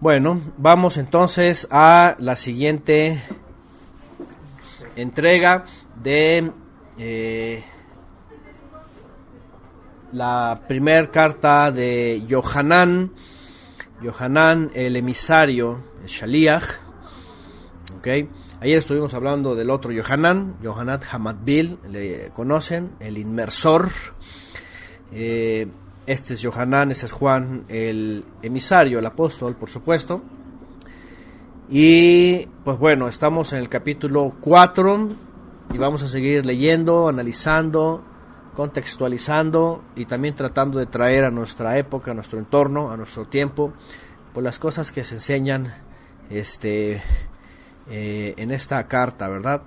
Bueno, vamos entonces a la siguiente entrega de la primer carta de Yohanan, el emisario, el Shaliach. Okay. Ayer estuvimos hablando del otro Yohanan Hamadbil, le conocen, el inmersor. Este es Yohanan, este es Juan, el emisario, el apóstol, por supuesto. Y pues bueno, estamos en el capítulo 4 y vamos a seguir leyendo, analizando, contextualizando y también tratando de traer a nuestra época, a nuestro entorno, a nuestro tiempo, por las cosas que se enseñan en esta carta, ¿verdad?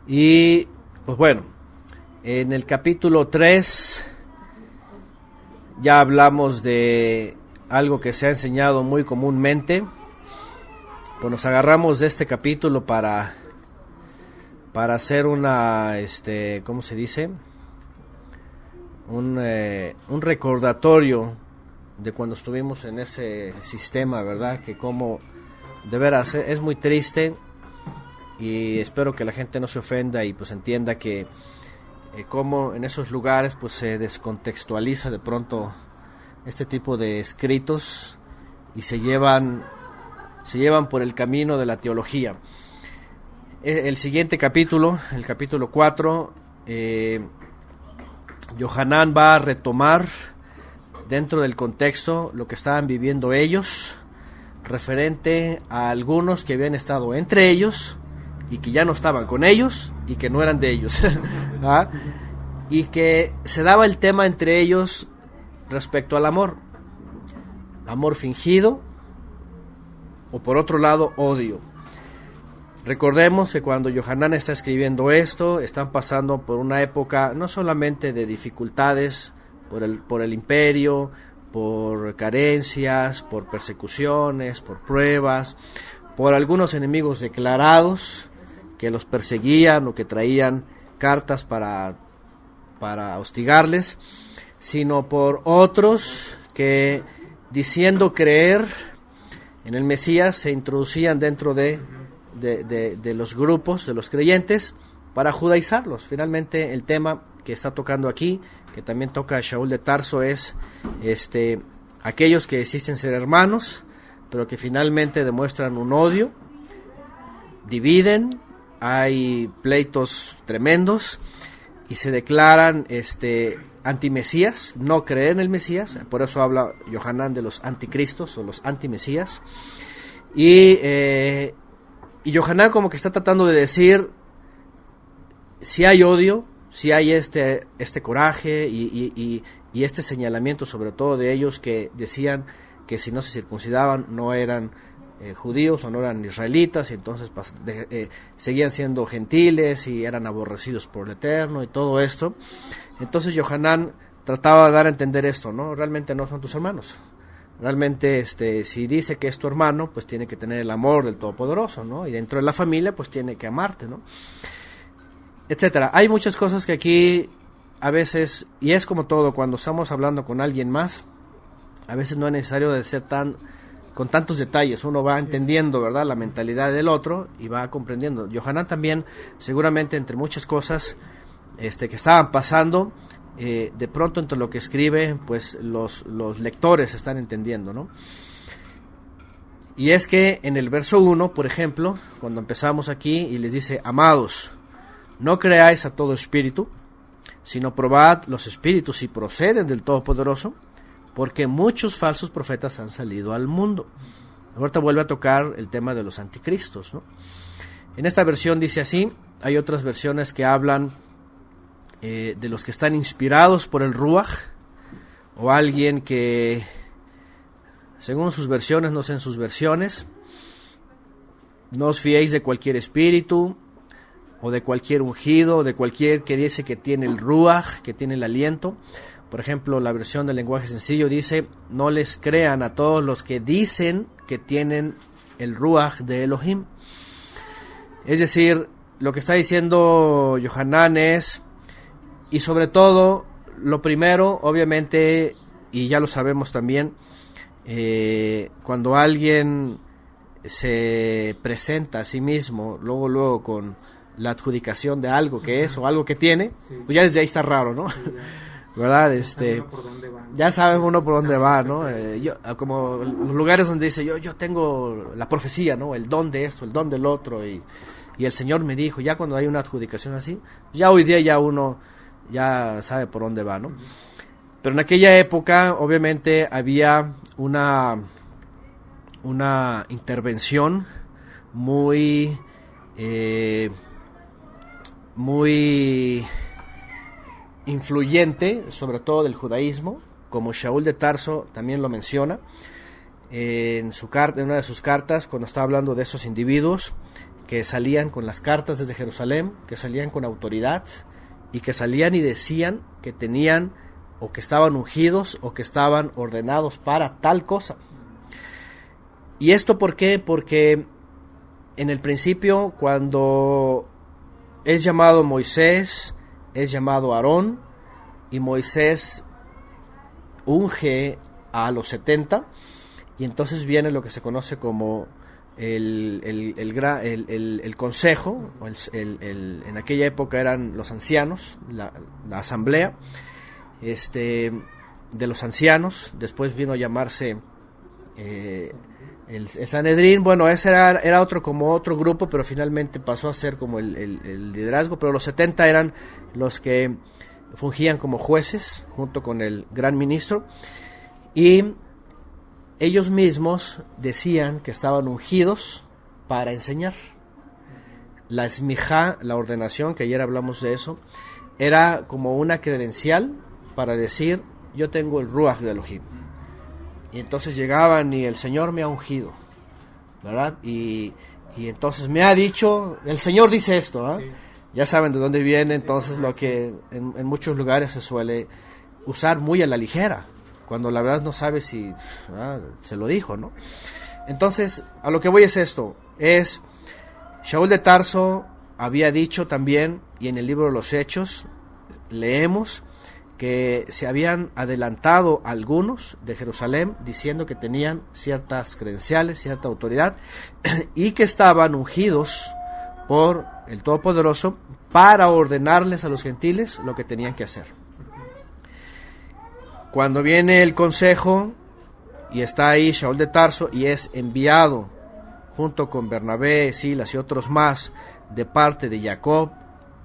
Y pues bueno, en el capítulo 3 ya hablamos de algo que se ha enseñado muy comúnmente. Pues nos agarramos de este capítulo para hacer una, ¿cómo se dice? Un recordatorio de cuando estuvimos en ese sistema, ¿verdad? Que como de veras es muy triste. Y espero que la gente no se ofenda y pues entienda que como en esos lugares pues se descontextualiza de pronto este tipo de escritos y se llevan por el camino de la teología. El siguiente capítulo, el capítulo 4, Yohanan va a retomar dentro del contexto lo que estaban viviendo ellos, referente a algunos que habían estado entre ellos y que ya no estaban con ellos y que no eran de ellos. ¿Ah? Y que se daba el tema entre ellos respecto al amor fingido o por otro lado odio. Recordemos que cuando Yohanan está escribiendo esto, están pasando por una época no solamente de dificultades por el imperio, por carencias, por persecuciones, por pruebas, por algunos enemigos declarados que los perseguían o que traían cartas para hostigarles, sino por otros que, diciendo creer en el Mesías, se introducían dentro de los grupos de los creyentes para judaizarlos. Finalmente el tema que está tocando aquí, que también toca a Shaul de Tarso, es aquellos que dicen ser hermanos, pero que finalmente demuestran un odio, dividen, hay pleitos tremendos y se declaran antimesías, no creen en el Mesías. Por eso habla Yohanan de los anticristos o los antimesías. Y Yohanan como que está tratando de decir, si hay odio, si hay este coraje y este señalamiento sobre todo de ellos que decían que si no se circuncidaban no eran judíos o no eran israelitas, y entonces seguían siendo gentiles y eran aborrecidos por el Eterno y todo esto. Entonces Yohanan trataba de dar a entender esto, ¿no? Realmente no son tus hermanos. Realmente si dice que es tu hermano, pues tiene que tener el amor del Todopoderoso, ¿no? Y dentro de la familia pues tiene que amarte, ¿no? Etcétera. Hay muchas cosas que aquí a veces, y es como todo, cuando estamos hablando con alguien más, a veces no es necesario de ser con tantos detalles. Uno va entendiendo, ¿verdad?, la mentalidad del otro y va comprendiendo. Yohanan también, seguramente entre muchas cosas que estaban pasando, de pronto entre lo que escribe, pues los lectores están entendiendo, ¿no? Y es que en el verso 1, por ejemplo, cuando empezamos aquí y les dice: amados, no creáis a todo espíritu, sino probad los espíritus si proceden del Todopoderoso, porque muchos falsos profetas han salido al mundo. Ahorita vuelve a tocar el tema de los anticristos, ¿no? En esta versión dice así. Hay otras versiones que hablan de los que están inspirados por el Ruach, o alguien que, según sus versiones, no sé en sus versiones, no os fiéis de cualquier espíritu, o de cualquier ungido, o de cualquier que dice que tiene el Ruach, que tiene el aliento. Por ejemplo, la versión del lenguaje sencillo dice: no les crean a todos los que dicen que tienen el Ruach de Elohim. Es decir, lo que está diciendo Yohanan es: y sobre todo, lo primero, obviamente, y ya lo sabemos también, cuando alguien se presenta a sí mismo, luego con la adjudicación de algo que es o algo que tiene, pues ya desde ahí está raro, ¿no? Sí, ¿verdad? Ya sabe uno por dónde va, ¿no? Yo, como los lugares donde dice, yo tengo la profecía, ¿no? El don de esto, el don del otro, y el Señor me dijo, ya cuando hay una adjudicación así, ya hoy día ya uno ya sabe por dónde va, ¿no? Pero en aquella época, obviamente, había una intervención muy influyente, sobre todo del judaísmo, como Shaul de Tarso también lo menciona en una de sus cartas, cuando está hablando de esos individuos que salían con las cartas desde Jerusalén, que salían con autoridad y que salían y decían que tenían o que estaban ungidos o que estaban ordenados para tal cosa. ¿Y esto por qué? Porque en el principio, cuando es llamado Moisés, es llamado Aarón, y Moisés unge a los 70, y entonces viene lo que se conoce como el consejo, en aquella época eran los ancianos, la asamblea de los ancianos, después vino a llamarse el Sanedrín. Bueno, ese era otro grupo, pero finalmente pasó a ser como el liderazgo, pero los 70 eran los que fungían como jueces junto con el gran ministro, y ellos mismos decían que estaban ungidos para enseñar. La esmijá, la ordenación, que ayer hablamos de eso, era como una credencial para decir, yo tengo el Ruach de Elohim. Y entonces llegaban y el Señor me ha ungido, ¿verdad? Y entonces me ha dicho, el Señor dice esto, ¿eh? Sí. Ya saben de dónde viene, entonces lo que en muchos lugares se suele usar muy a la ligera, cuando la verdad no sabe si se lo dijo, ¿no? Entonces, a lo que voy es esto, Shaul de Tarso había dicho también, y en el libro de los Hechos leemos, que se habían adelantado algunos de Jerusalén diciendo que tenían ciertas credenciales, cierta autoridad, y que estaban ungidos por el Todopoderoso para ordenarles a los gentiles lo que tenían que hacer. Cuando viene el consejo y está ahí Shaul de Tarso y es enviado junto con Bernabé, Silas y otros más de parte de Jacob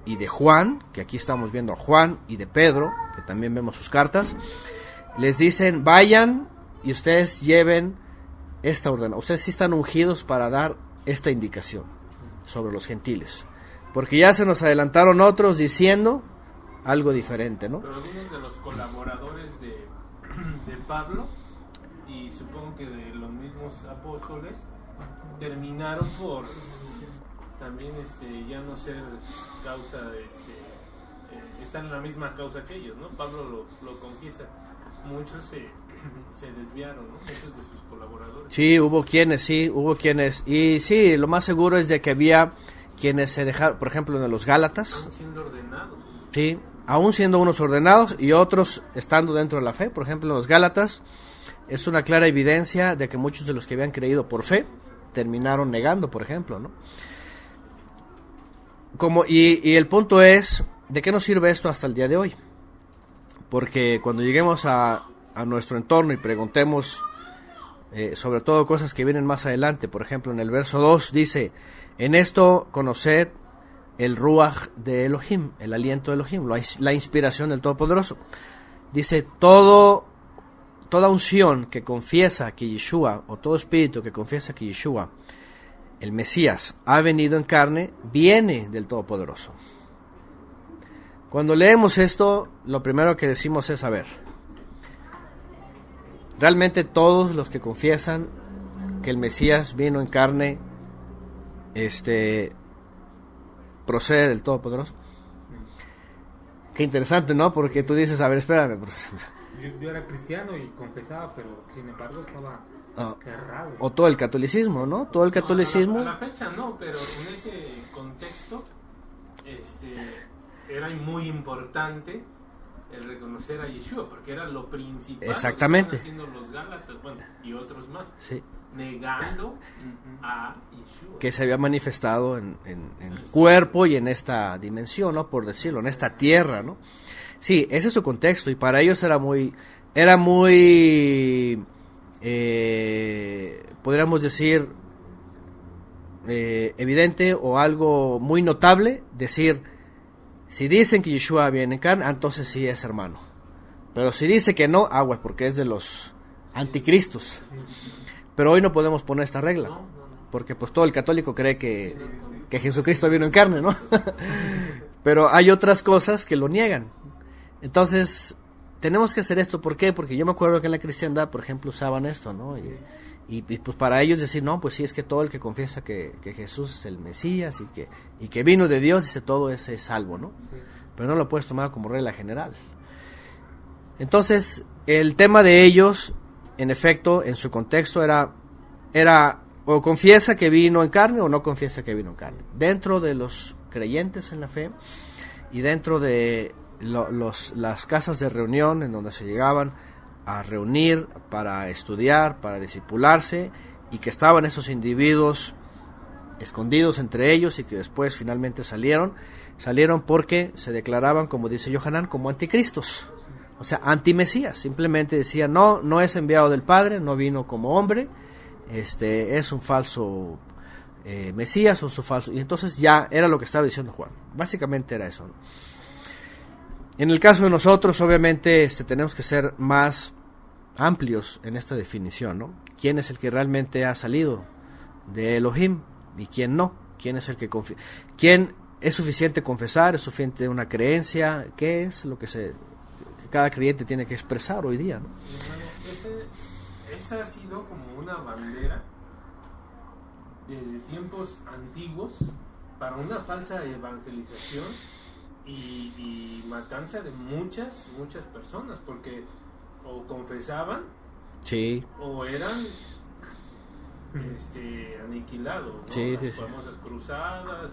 y de Juan, que aquí estamos viendo a Juan, y de Pedro, que también vemos sus cartas, les dicen, vayan y ustedes lleven esta ordenación. Ustedes sí están ungidos para dar esta indicación sobre los gentiles, porque ya se nos adelantaron otros diciendo algo diferente, ¿no? Pero algunos de los colaboradores de Pablo, y supongo que de los mismos apóstoles, terminaron por también ya no ser causa, están en la misma causa que ellos, ¿no? Pablo lo confiesa. Muchos se desviaron, ¿no? Muchos de sus colaboradores. Sí, hubo quienes. Y sí, lo más seguro es de que había quienes se dejaron, por ejemplo, en los Gálatas. Están siendo ordenados. Sí, aún siendo unos ordenados y otros estando dentro de la fe. Por ejemplo, en los Gálatas es una clara evidencia de que muchos de los que habían creído por fe terminaron negando, por ejemplo, ¿no? Y el punto es, ¿de qué nos sirve esto hasta el día de hoy? Porque cuando lleguemos a nuestro entorno y preguntemos sobre todo cosas que vienen más adelante, por ejemplo en el verso 2 dice, en esto conoced el Ruach de Elohim, el aliento de Elohim, la inspiración del Todopoderoso. Dice, toda unción que confiesa que Yeshua, o todo espíritu que confiesa que Yeshua, el Mesías, ha venido en carne, viene del Todopoderoso. Cuando leemos esto, lo primero que decimos es, a ver, realmente todos los que confiesan que el Mesías vino en carne, procede del Todopoderoso. Qué interesante, ¿no? Porque tú dices, a ver, espérame. Yo era cristiano y confesaba, pero sin embargo estaba errado. O todo el catolicismo, ¿no? Todo el catolicismo. A la fecha no, pero en ese contexto, era muy importante el reconocer a Yeshua, porque era lo principal. Exactamente. Lo que estaban haciendo los Gálatas, bueno, y otros más. Sí. Negando a Yeshua. Que se había manifestado en cuerpo y en esta dimensión, ¿no? Por decirlo, en esta tierra, ¿no? Sí, ese es su contexto, y para ellos era muy podríamos decir, evidente o algo muy notable, decir, si dicen que Yeshua viene en carne, entonces sí es hermano. Pero si dice que no, aguas, porque es de los anticristos. Pero hoy no podemos poner esta regla, porque pues todo el católico cree que Jesucristo vino en carne, ¿no? Pero hay otras cosas que lo niegan. Entonces, tenemos que hacer esto. ¿Por qué? Porque yo me acuerdo que en la cristiandad, por ejemplo, usaban esto, ¿no? Y pues para ellos decir, no, pues sí, es que todo el que confiesa que Jesús es el Mesías y que vino de Dios, dice, todo es salvo, ¿no? Pero no lo puedes tomar como regla general. Entonces, el tema de ellos, en efecto, en su contexto era o confiesa que vino en carne o no confiesa que vino en carne. Dentro de los creyentes en la fe y dentro de las casas de reunión en donde se llegaban a reunir para estudiar, para discipularse, y que estaban esos individuos escondidos entre ellos y que después finalmente salieron porque se declaraban, como dice Yohanan, como anticristos, o sea, antimesías. Simplemente decían, no es enviado del Padre, no vino como hombre, es un falso Mesías, o un falso. Y entonces ya era lo que estaba diciendo Juan, básicamente era eso, ¿no? En el caso de nosotros, obviamente, tenemos que ser más amplios en esta definición, ¿no? ¿Quién es el que realmente ha salido de Elohim y quién no? ¿Quién es el que ¿Quién es suficiente confesar? ¿Es suficiente una creencia? ¿Qué es lo que cada creyente tiene que expresar hoy día, ¿no? Esa ha sido como una bandera desde tiempos antiguos para una falsa evangelización y matanza de muchas personas, porque o confesaban, sí, o eran aniquilados, ¿no? Sí, las sí, famosas cruzadas,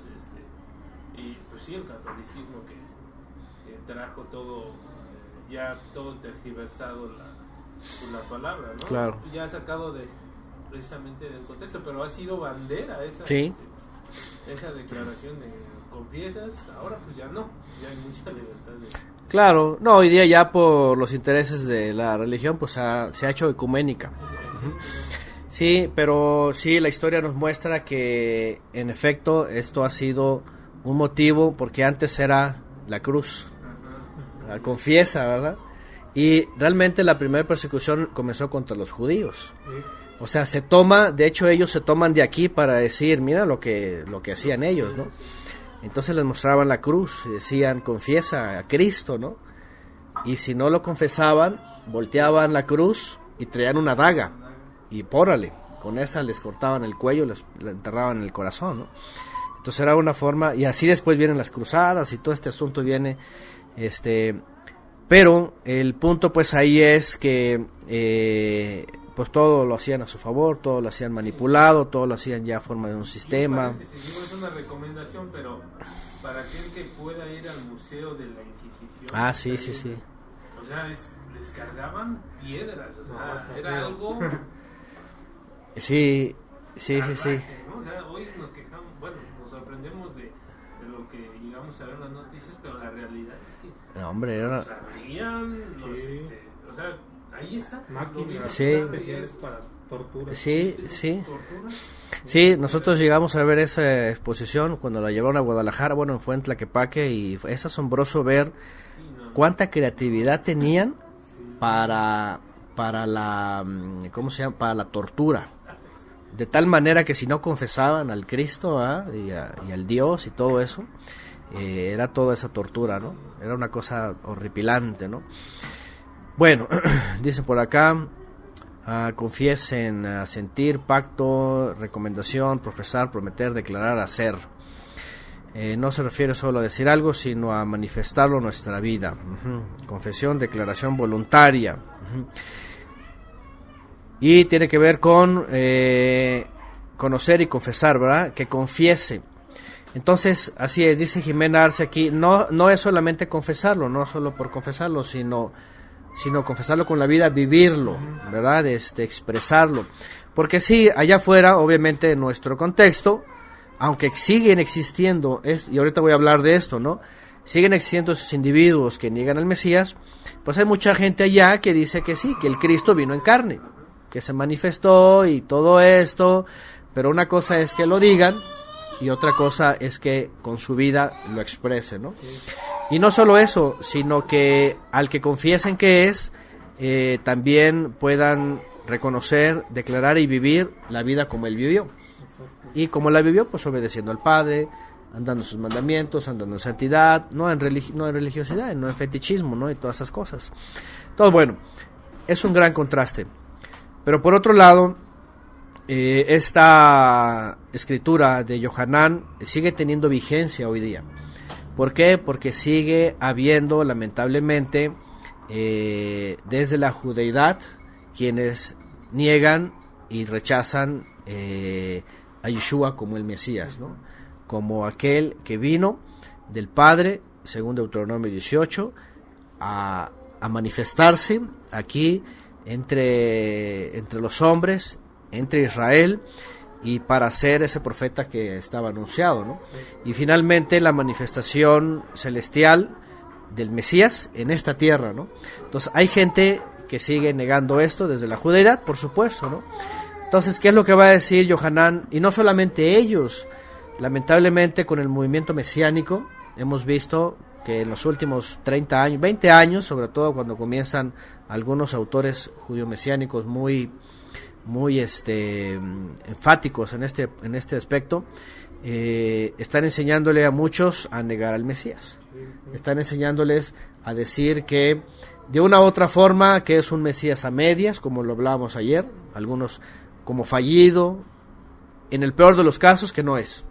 y pues sí, el catolicismo que trajo todo, ya todo tergiversado la palabra, ¿no? Claro. Ya sacado precisamente del contexto, pero ha sido bandera esa, sí, esa declaración de confiesas. Ahora pues ya no, ya hay mucha libertad Claro, no, hoy día ya por los intereses de la religión pues se ha hecho ecuménica. Sí, pero sí, la historia nos muestra que en efecto esto ha sido un motivo, porque antes era la cruz, la confiesa, ¿verdad? Y realmente la primera persecución comenzó contra los judíos. O sea, de hecho ellos se toman de aquí para decir, mira lo que hacían ellos, ¿no? Entonces les mostraban la cruz y decían, confiesa a Cristo, ¿no? Y si no lo confesaban, volteaban la cruz y traían una daga y pórale, con esa les cortaban el cuello, les enterraban en el corazón, ¿no? Entonces era una forma, y así después vienen las cruzadas y todo este asunto viene, pero el punto pues ahí es que pues todo lo hacían a su favor, todo lo hacían manipulado, todo lo hacían ya a forma de un sistema. Es una recomendación, pero para aquel que pueda ir al museo de la Inquisición. Ah, sí, sí, sí. O sea, les cargaban piedras, o sea, era algo. Sí, sí, sí, sí. ¿no? O sea, hoy nos quejamos, bueno, nos sorprendemos de lo que llegamos a ver en las noticias, pero la realidad es que No, hombre, era... los ardían, o sea, ahí está. Máquinas Sí. especiales para tortura. Sí, sí. Sí, nosotros llegamos a ver esa exposición cuando la llevaron a Guadalajara, bueno, fue en Tlaquepaque, y es asombroso ver cuánta creatividad tenían para la, ¿cómo se llama? Para la tortura. De tal manera que si no confesaban al Cristo y al Dios y todo eso, era toda esa tortura, ¿no? Era una cosa horripilante, ¿no? Bueno, dice por acá, confiesen, sentir, pacto, recomendación, profesar, prometer, declarar, hacer. No se refiere solo a decir algo, sino a manifestarlo en nuestra vida. Confesión, declaración voluntaria. Y tiene que ver con conocer y confesar, ¿verdad? Que confiese. Entonces, así es, dice Jimena Arce aquí, no es solamente confesarlo, no solo por confesarlo, sino confesarlo con la vida, vivirlo, ¿verdad? Expresarlo. Porque sí, allá afuera, obviamente en nuestro contexto, aunque siguen existiendo, y ahorita voy a hablar de esto, ¿no? Siguen existiendo esos individuos que niegan al Mesías, pues hay mucha gente allá que dice que sí, que el Cristo vino en carne, que se manifestó y todo esto, pero una cosa es que lo digan, y otra cosa es que con su vida lo expresen, ¿no? Sí. Y no solo eso, sino que al que confiesen que es, también puedan reconocer, declarar y vivir la vida como él vivió. Y como la vivió, pues obedeciendo al Padre, andando en sus mandamientos, andando en santidad, no en religiosidad, no en fetichismo, ¿no? Y todas esas cosas. Todo bueno, es un gran contraste. Pero por otro lado, esta escritura de Yohanan sigue teniendo vigencia hoy día. ¿Por qué? Porque sigue habiendo, lamentablemente, desde la judeidad, quienes niegan y rechazan a Yeshua como el Mesías, ¿no? Como aquel que vino del Padre, según Deuteronomio 18, a manifestarse aquí entre los hombres, entre Israel, y para ser ese profeta que estaba anunciado, ¿no? Y finalmente la manifestación celestial del Mesías en esta tierra, ¿no? Entonces hay gente que sigue negando esto desde la judeidad, por supuesto, ¿no? Entonces, ¿qué es lo que va a decir Yohanan? Y no solamente ellos, lamentablemente con el movimiento mesiánico hemos visto que en los últimos 30 años, 20 años, sobre todo cuando comienzan algunos autores judío-mesiánicos muy enfáticos en este aspecto, están enseñándole a muchos a negar al Mesías. Están enseñándoles a decir que de una u otra forma que es un Mesías a medias, como lo hablábamos ayer, algunos como fallido, en el peor de los casos que no es,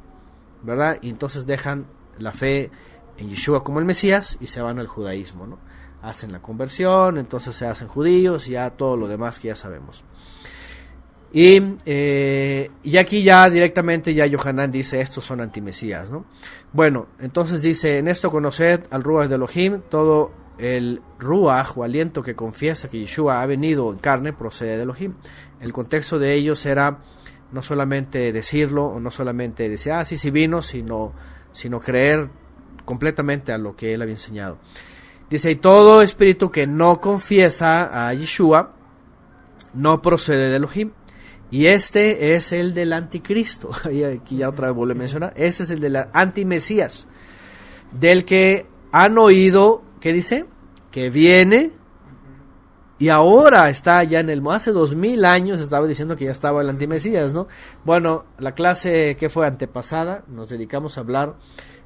¿verdad? Y entonces dejan la fe en Yeshua como el Mesías y se van al judaísmo, ¿no? Hacen la conversión, entonces se hacen judíos y ya todo lo demás que ya sabemos. Y aquí ya directamente ya Yohanan dice, estos son antimesías, ¿no? Bueno, entonces dice, en esto conoced al Ruach de Elohim, todo el Ruach o aliento que confiesa que Yeshua ha venido en carne procede de Elohim. El contexto de ellos era no solamente decirlo, o no solamente decir, sí vino, sino creer completamente a lo que él había enseñado. Dice, y todo espíritu que no confiesa a Yeshua no procede de Elohim. Y este es el del anticristo. Aquí ya otra vez vuelvo a mencionar. Ese es el del antimesías. Del que han oído, ¿qué dice? Que viene y ahora está ya hace 2000 años estaba diciendo que ya estaba el antimesías, ¿no? Bueno, la clase que fue antepasada, nos dedicamos a hablar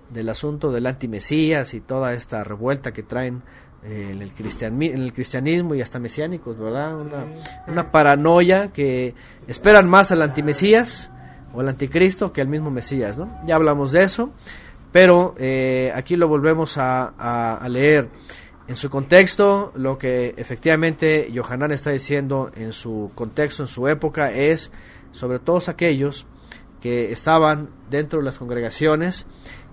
del asunto del antimesías y toda esta revuelta que traen en el cristianismo y hasta mesiánicos, ¿verdad? Una paranoia que esperan más al antimesías o al anticristo que al mismo Mesías, ¿no? Ya hablamos de eso, pero aquí lo volvemos a leer en su contexto. Lo que efectivamente Yohanan está diciendo en su contexto, en su época, es sobre todos aquellos que estaban dentro de las congregaciones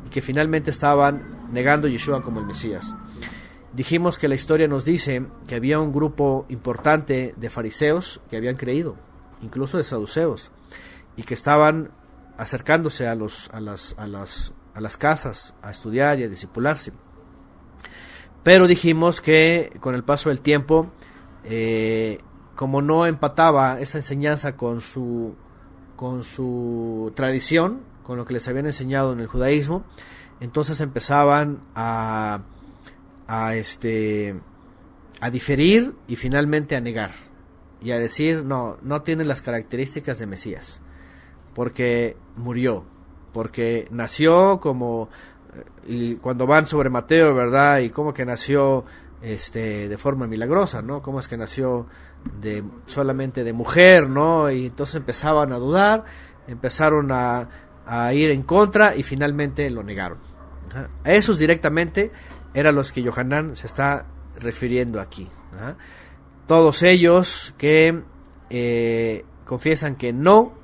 y que finalmente estaban negando a Yeshua como el Mesías. Dijimos que la historia nos dice que había un grupo importante de fariseos que habían creído, incluso de saduceos, y que estaban acercándose a las casas a estudiar y a discipularse. Pero dijimos que con el paso del tiempo, como no empataba esa enseñanza con su tradición, con lo que les habían enseñado en el judaísmo, entonces empezaban a diferir y finalmente a negar y a decir no tiene las características de Mesías porque murió, porque nació como, y cuando van sobre Mateo, ¿verdad? Y cómo que nació de forma milagrosa, ¿no? Cómo es que nació solamente de mujer, ¿no? Y entonces empezaban a dudar, empezaron a ir en contra y finalmente lo negaron. A esos directamente eran los que Yohanan se está refiriendo aquí. Todos ellos que confiesan que no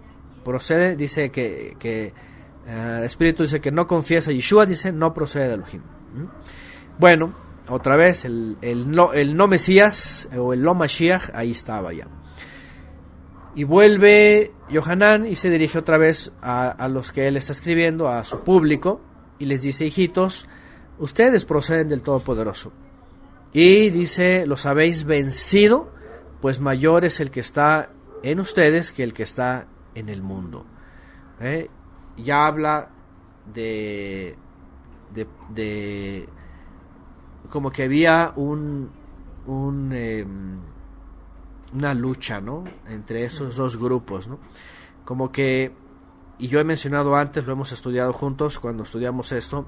procede, dice que Espíritu dice que no confiesa a Yeshua, dice no procede de Elohim. Bueno, otra vez el no Mesías o el no Mashiach ahí estaba ya. Y vuelve Yohanan y se dirige otra vez a los que él está escribiendo, a su público, y les dice: hijitos, ustedes proceden del Todopoderoso. Y dice: los habéis vencido, pues mayor es el que está en ustedes que el que está en el mundo. Ya habla de como que había una lucha, ¿no?, entre esos dos grupos, ¿no? Como que, y yo he mencionado antes, lo hemos estudiado juntos cuando estudiamos esto,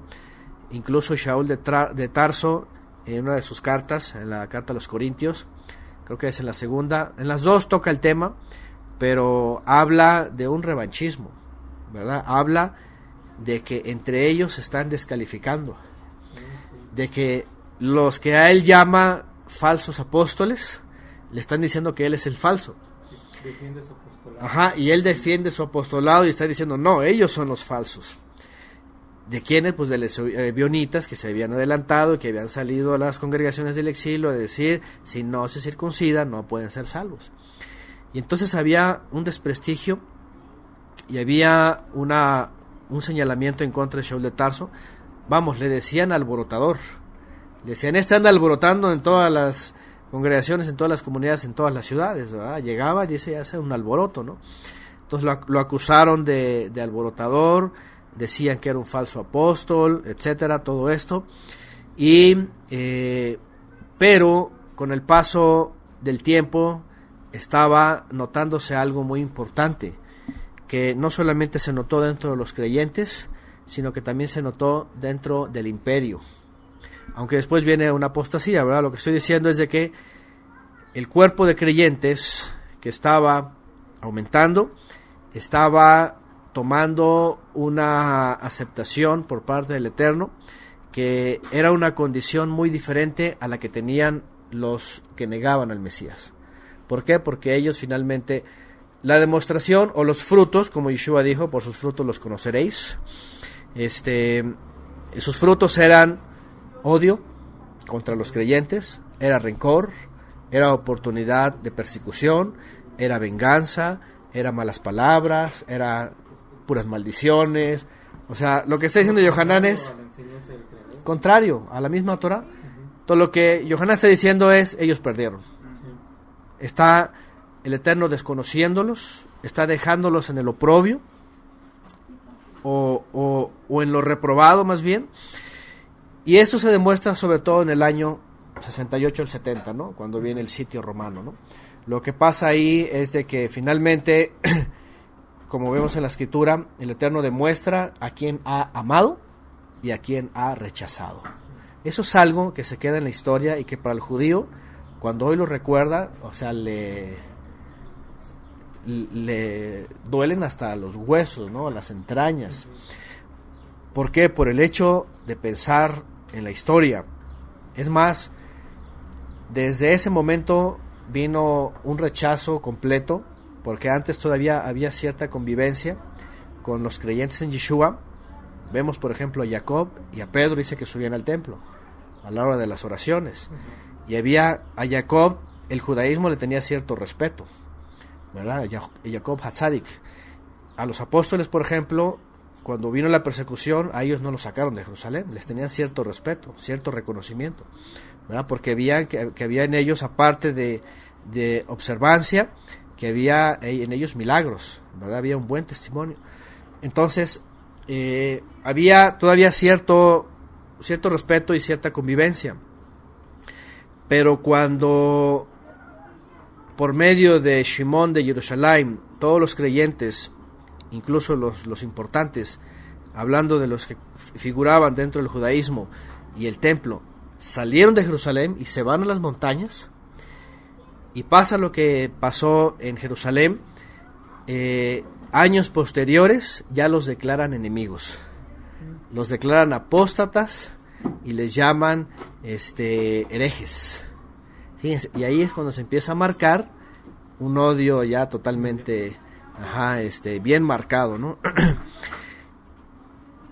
incluso Shaul de Tarso, en una de sus cartas, en la carta a los Corintios, creo que es en la segunda, en las dos toca el tema, pero habla de un revanchismo, ¿verdad? Habla de que entre ellos se están descalificando, de que los que a él llama falsos apóstoles le están diciendo que él es el falso. Defiende su apostolado. Ajá, y él defiende su apostolado y está diciendo: no, ellos son los falsos. ¿De quiénes? Pues de los ebionitas que se habían adelantado y que habían salido a las congregaciones del exilio a decir: si no se circuncidan no pueden ser salvos. Y entonces había un desprestigio y había un señalamiento en contra de Shaul de Tarso. Vamos, le decían alborotador. Le decían: anda alborotando en todas las congregaciones, en todas las comunidades, en todas las ciudades, ¿verdad? Llegaba y dice: hace un alboroto, ¿no? Entonces lo acusaron de alborotador, decían que era un falso apóstol, etcétera, todo esto. Y pero con el paso del tiempo estaba notándose algo muy importante, que no solamente se notó dentro de los creyentes, sino que también se notó dentro del imperio. Aunque después viene una apostasía, ¿verdad? Lo que estoy diciendo es de que el cuerpo de creyentes que estaba aumentando, estaba tomando una aceptación por parte del Eterno, que era una condición muy diferente a la que tenían los que negaban al Mesías. ¿Por qué? Porque ellos finalmente, la demostración o los frutos, como Yeshua dijo: por sus frutos los conoceréis. Sus frutos eran odio contra los creyentes, era rencor, era oportunidad de persecución, era venganza, era malas palabras, era puras maldiciones. O sea, lo que está diciendo Yohanan es contrario a la misma Torah. Todo lo que Yohanan está diciendo es: ellos perdieron. Está el Eterno desconociéndolos, está dejándolos en el oprobio o en lo reprobado más bien. Y esto se demuestra sobre todo en el año 68 al 70, ¿no?, cuando viene el sitio romano, ¿no? Lo que pasa ahí es de que finalmente, como vemos en la Escritura, el Eterno demuestra a quién ha amado y a quién ha rechazado. Eso es algo que se queda en la historia y que para el judío, cuando hoy lo recuerda, o sea, le duelen hasta los huesos, ¿no?, las entrañas. ¿Por qué? Por el hecho de pensar en la historia. Es más, desde ese momento vino un rechazo completo, porque antes todavía había cierta convivencia con los creyentes en Yeshua. Vemos, por ejemplo, a Jacob y a Pedro, dice que subían al templo a la hora de las oraciones. Y había a Jacob, el judaísmo le tenía cierto respeto, ¿verdad? Jacob Hatzadik. A los apóstoles, por ejemplo, cuando vino la persecución, a ellos no los sacaron de Jerusalén, les tenían cierto respeto, cierto reconocimiento, ¿verdad? Porque veían que había en ellos, aparte de observancia, que había en ellos milagros, ¿verdad? Había un buen testimonio. Entonces, había todavía cierto respeto y cierta convivencia. Pero cuando, por medio de Shimón de Jerusalén, todos los creyentes, incluso los importantes, hablando de los que figuraban dentro del judaísmo y el templo, salieron de Jerusalén y se van a las montañas, y pasa lo que pasó en Jerusalén, años posteriores ya los declaran enemigos, los declaran apóstatas y les llaman herejes. Fíjense, y ahí es cuando se empieza a marcar un odio ya totalmente bien marcado, ¿no?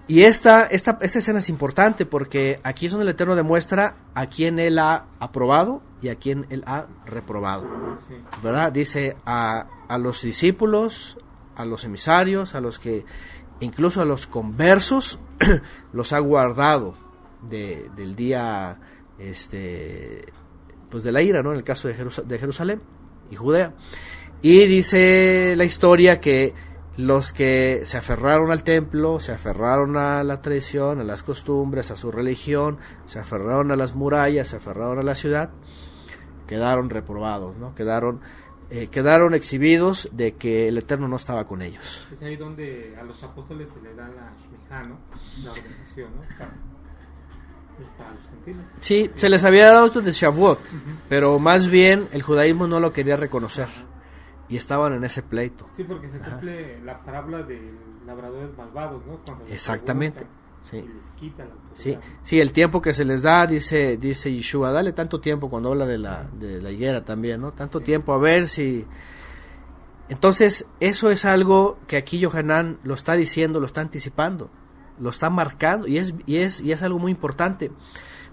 Y esta escena es importante porque aquí es donde el Eterno demuestra a quién Él ha aprobado y a quién Él ha reprobado. Sí. ¿Verdad? Dice a los discípulos, a los emisarios, a los que, incluso a los conversos, los ha guardado del día, pues de la ira, ¿no? En el caso de Jerusalén y Judea. Y dice la historia que los que se aferraron al templo, se aferraron a la tradición, a las costumbres, a su religión, se aferraron a las murallas, se aferraron a la ciudad, quedaron reprobados, ¿no? Quedaron exhibidos de que el Eterno no estaba con ellos. Es ahí donde a los apóstoles se le da la shmijá, ¿no? La ordenación, ¿no? Para los gentiles. Sí, se les había dado de Shavuot, pero más bien el judaísmo no lo quería reconocer. Y estaban en ese pleito. Sí, porque se cumple la parábola de labradores malvados, ¿no? Cuando les Exactamente. Sí. y les quita la autoridad. Sí, el tiempo que se les da, dice Yeshua, dale tanto tiempo, cuando habla de la higuera también, ¿no? Tanto tiempo a ver si... Entonces, eso es algo que aquí Yohanan lo está diciendo, lo está anticipando, lo está marcando, y es algo muy importante.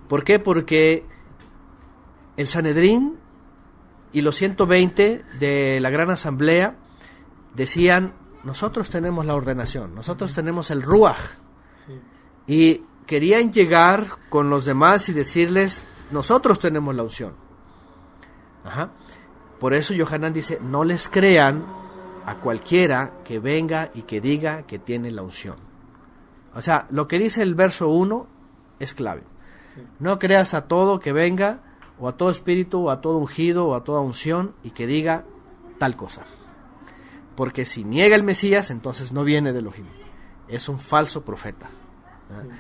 ¿Por qué? Porque el Sanedrín y los 120 de la gran asamblea decían, nosotros tenemos la ordenación, nosotros tenemos el Ruach, y querían llegar con los demás y decirles, nosotros tenemos la unción. Ajá. Por eso Yohanan dice, no les crean a cualquiera que venga y que diga que tiene la unción. O sea, lo que dice el verso 1 es clave. No creas a todo que venga, o a todo espíritu, o a todo ungido, o a toda unción, y que diga tal cosa. Porque si niega el Mesías, entonces no viene de Elohim. Es un falso profeta. ¿Verdad?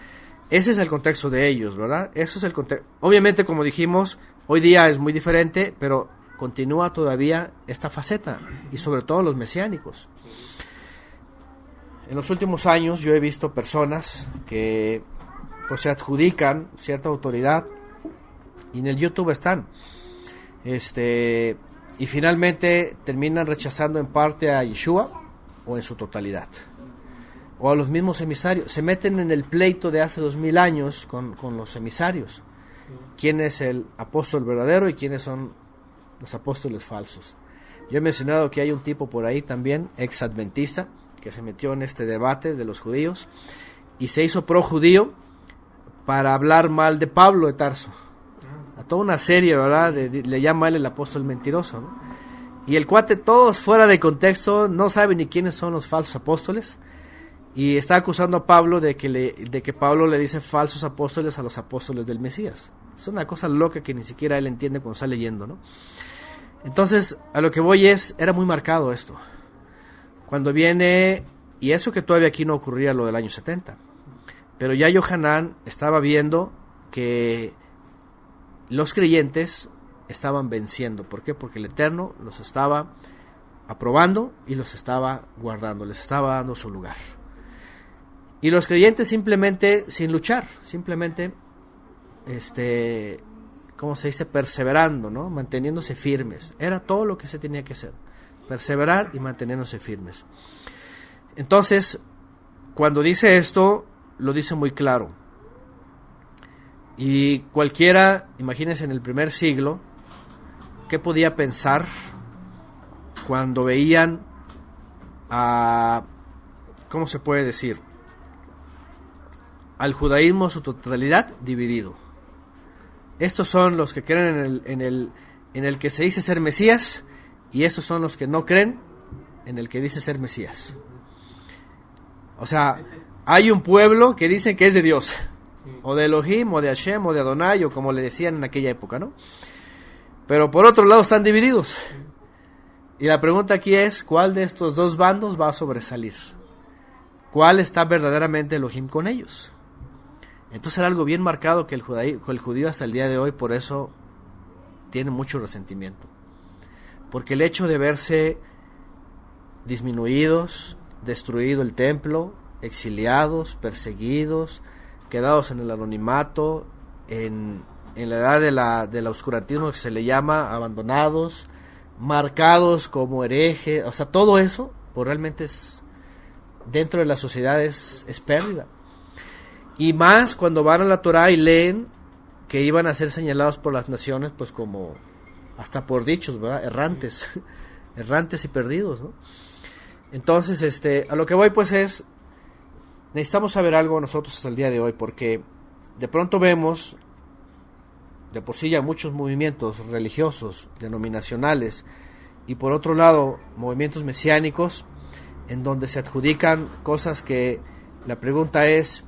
Ese es el contexto de ellos, ¿verdad? Eso es el contexto. Obviamente, como dijimos, hoy día es muy diferente, pero continúa todavía esta faceta, y sobre todo los mesiánicos. En los últimos años yo he visto personas que pues se adjudican cierta autoridad, y en el YouTube están, y finalmente terminan rechazando en parte a Yeshua o en su totalidad, o a los mismos emisarios. Se meten en el pleito de hace 2000 años con los emisarios. ¿Quién es el apóstol verdadero y quiénes son los apóstoles falsos? Yo he mencionado que hay un tipo por ahí también, ex-adventista, que se metió en este debate de los judíos y se hizo pro-judío para hablar mal de Pablo de Tarso. A toda una serie, ¿verdad? Le llama él el apóstol mentiroso, ¿no? Y el cuate, todos fuera de contexto, no sabe ni quiénes son los falsos apóstoles, y está acusando a Pablo de que Pablo le dice falsos apóstoles a los apóstoles del Mesías. Es una cosa loca que ni siquiera él entiende cuando está leyendo, ¿no? Entonces, a lo que voy era muy marcado esto. Cuando viene, y eso que todavía aquí no ocurría lo del año 70, pero ya Yohanan estaba viendo que los creyentes estaban venciendo. ¿Por qué? Porque el Eterno los estaba aprobando y los estaba guardando, les estaba dando su lugar. Y los creyentes simplemente, sin luchar, simplemente, ¿cómo se dice? Perseverando, ¿no? Manteniéndose firmes. Era todo lo que se tenía que hacer. Perseverar y manteniéndose firmes. Entonces, cuando dice esto, lo dice muy claro. Y cualquiera, imagínense en el primer siglo, ¿qué podía pensar cuando veían a, ¿cómo se puede decir?, al judaísmo en su totalidad dividido? Estos son los que creen en el que se dice ser Mesías, y estos son los que no creen en el que dice ser Mesías. O sea, hay un pueblo que dicen que es de Dios, o de Elohim, o de Hashem, o de Adonai, o como le decían en aquella época, ¿no? Pero por otro lado están divididos. Y la pregunta aquí es, ¿cuál de estos dos bandos va a sobresalir? ¿Cuál está verdaderamente Elohim con ellos? Entonces era algo bien marcado que el judío hasta el día de hoy, por eso tiene mucho resentimiento. Porque el hecho de verse disminuidos, destruido el templo, exiliados, perseguidos, quedados en el anonimato, en la edad del oscurantismo que se le llama, abandonados, marcados como herejes, o sea, todo eso, pues realmente es, dentro de la sociedad es pérdida. Y más cuando van a la Torá y leen que iban a ser señalados por las naciones, pues como hasta por dichos, ¿verdad? Errantes, errantes y perdidos, ¿no? Entonces, a lo que voy pues es, necesitamos saber algo nosotros hasta el día de hoy, porque de pronto vemos, de por sí ya muchos movimientos religiosos, denominacionales, y por otro lado, movimientos mesiánicos, en donde se adjudican cosas que la pregunta es,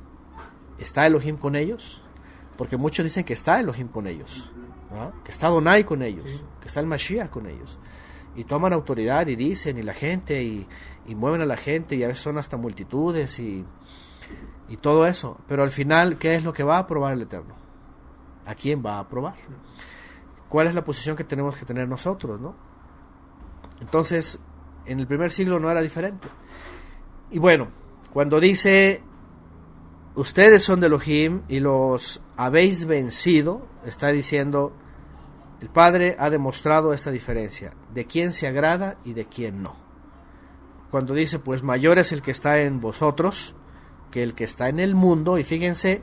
¿está Elohim con ellos? Porque muchos dicen que está Elohim con ellos, ¿no? Que está Adonai con ellos, que está el Mashiach con ellos. Y toman autoridad y dicen, y la gente, y mueven a la gente, y a veces son hasta multitudes, y todo eso. Pero al final, ¿qué es lo que va a aprobar el Eterno? ¿A quién va a aprobar? ¿Cuál es la posición que tenemos que tener nosotros, no? Entonces, en el primer siglo no era diferente. Y bueno, cuando dice, ustedes son de Elohim y los habéis vencido, está diciendo, el Padre ha demostrado esta diferencia, de quién se agrada y de quién no. Cuando dice, pues mayor es el que está en vosotros que el que está en el mundo, y fíjense,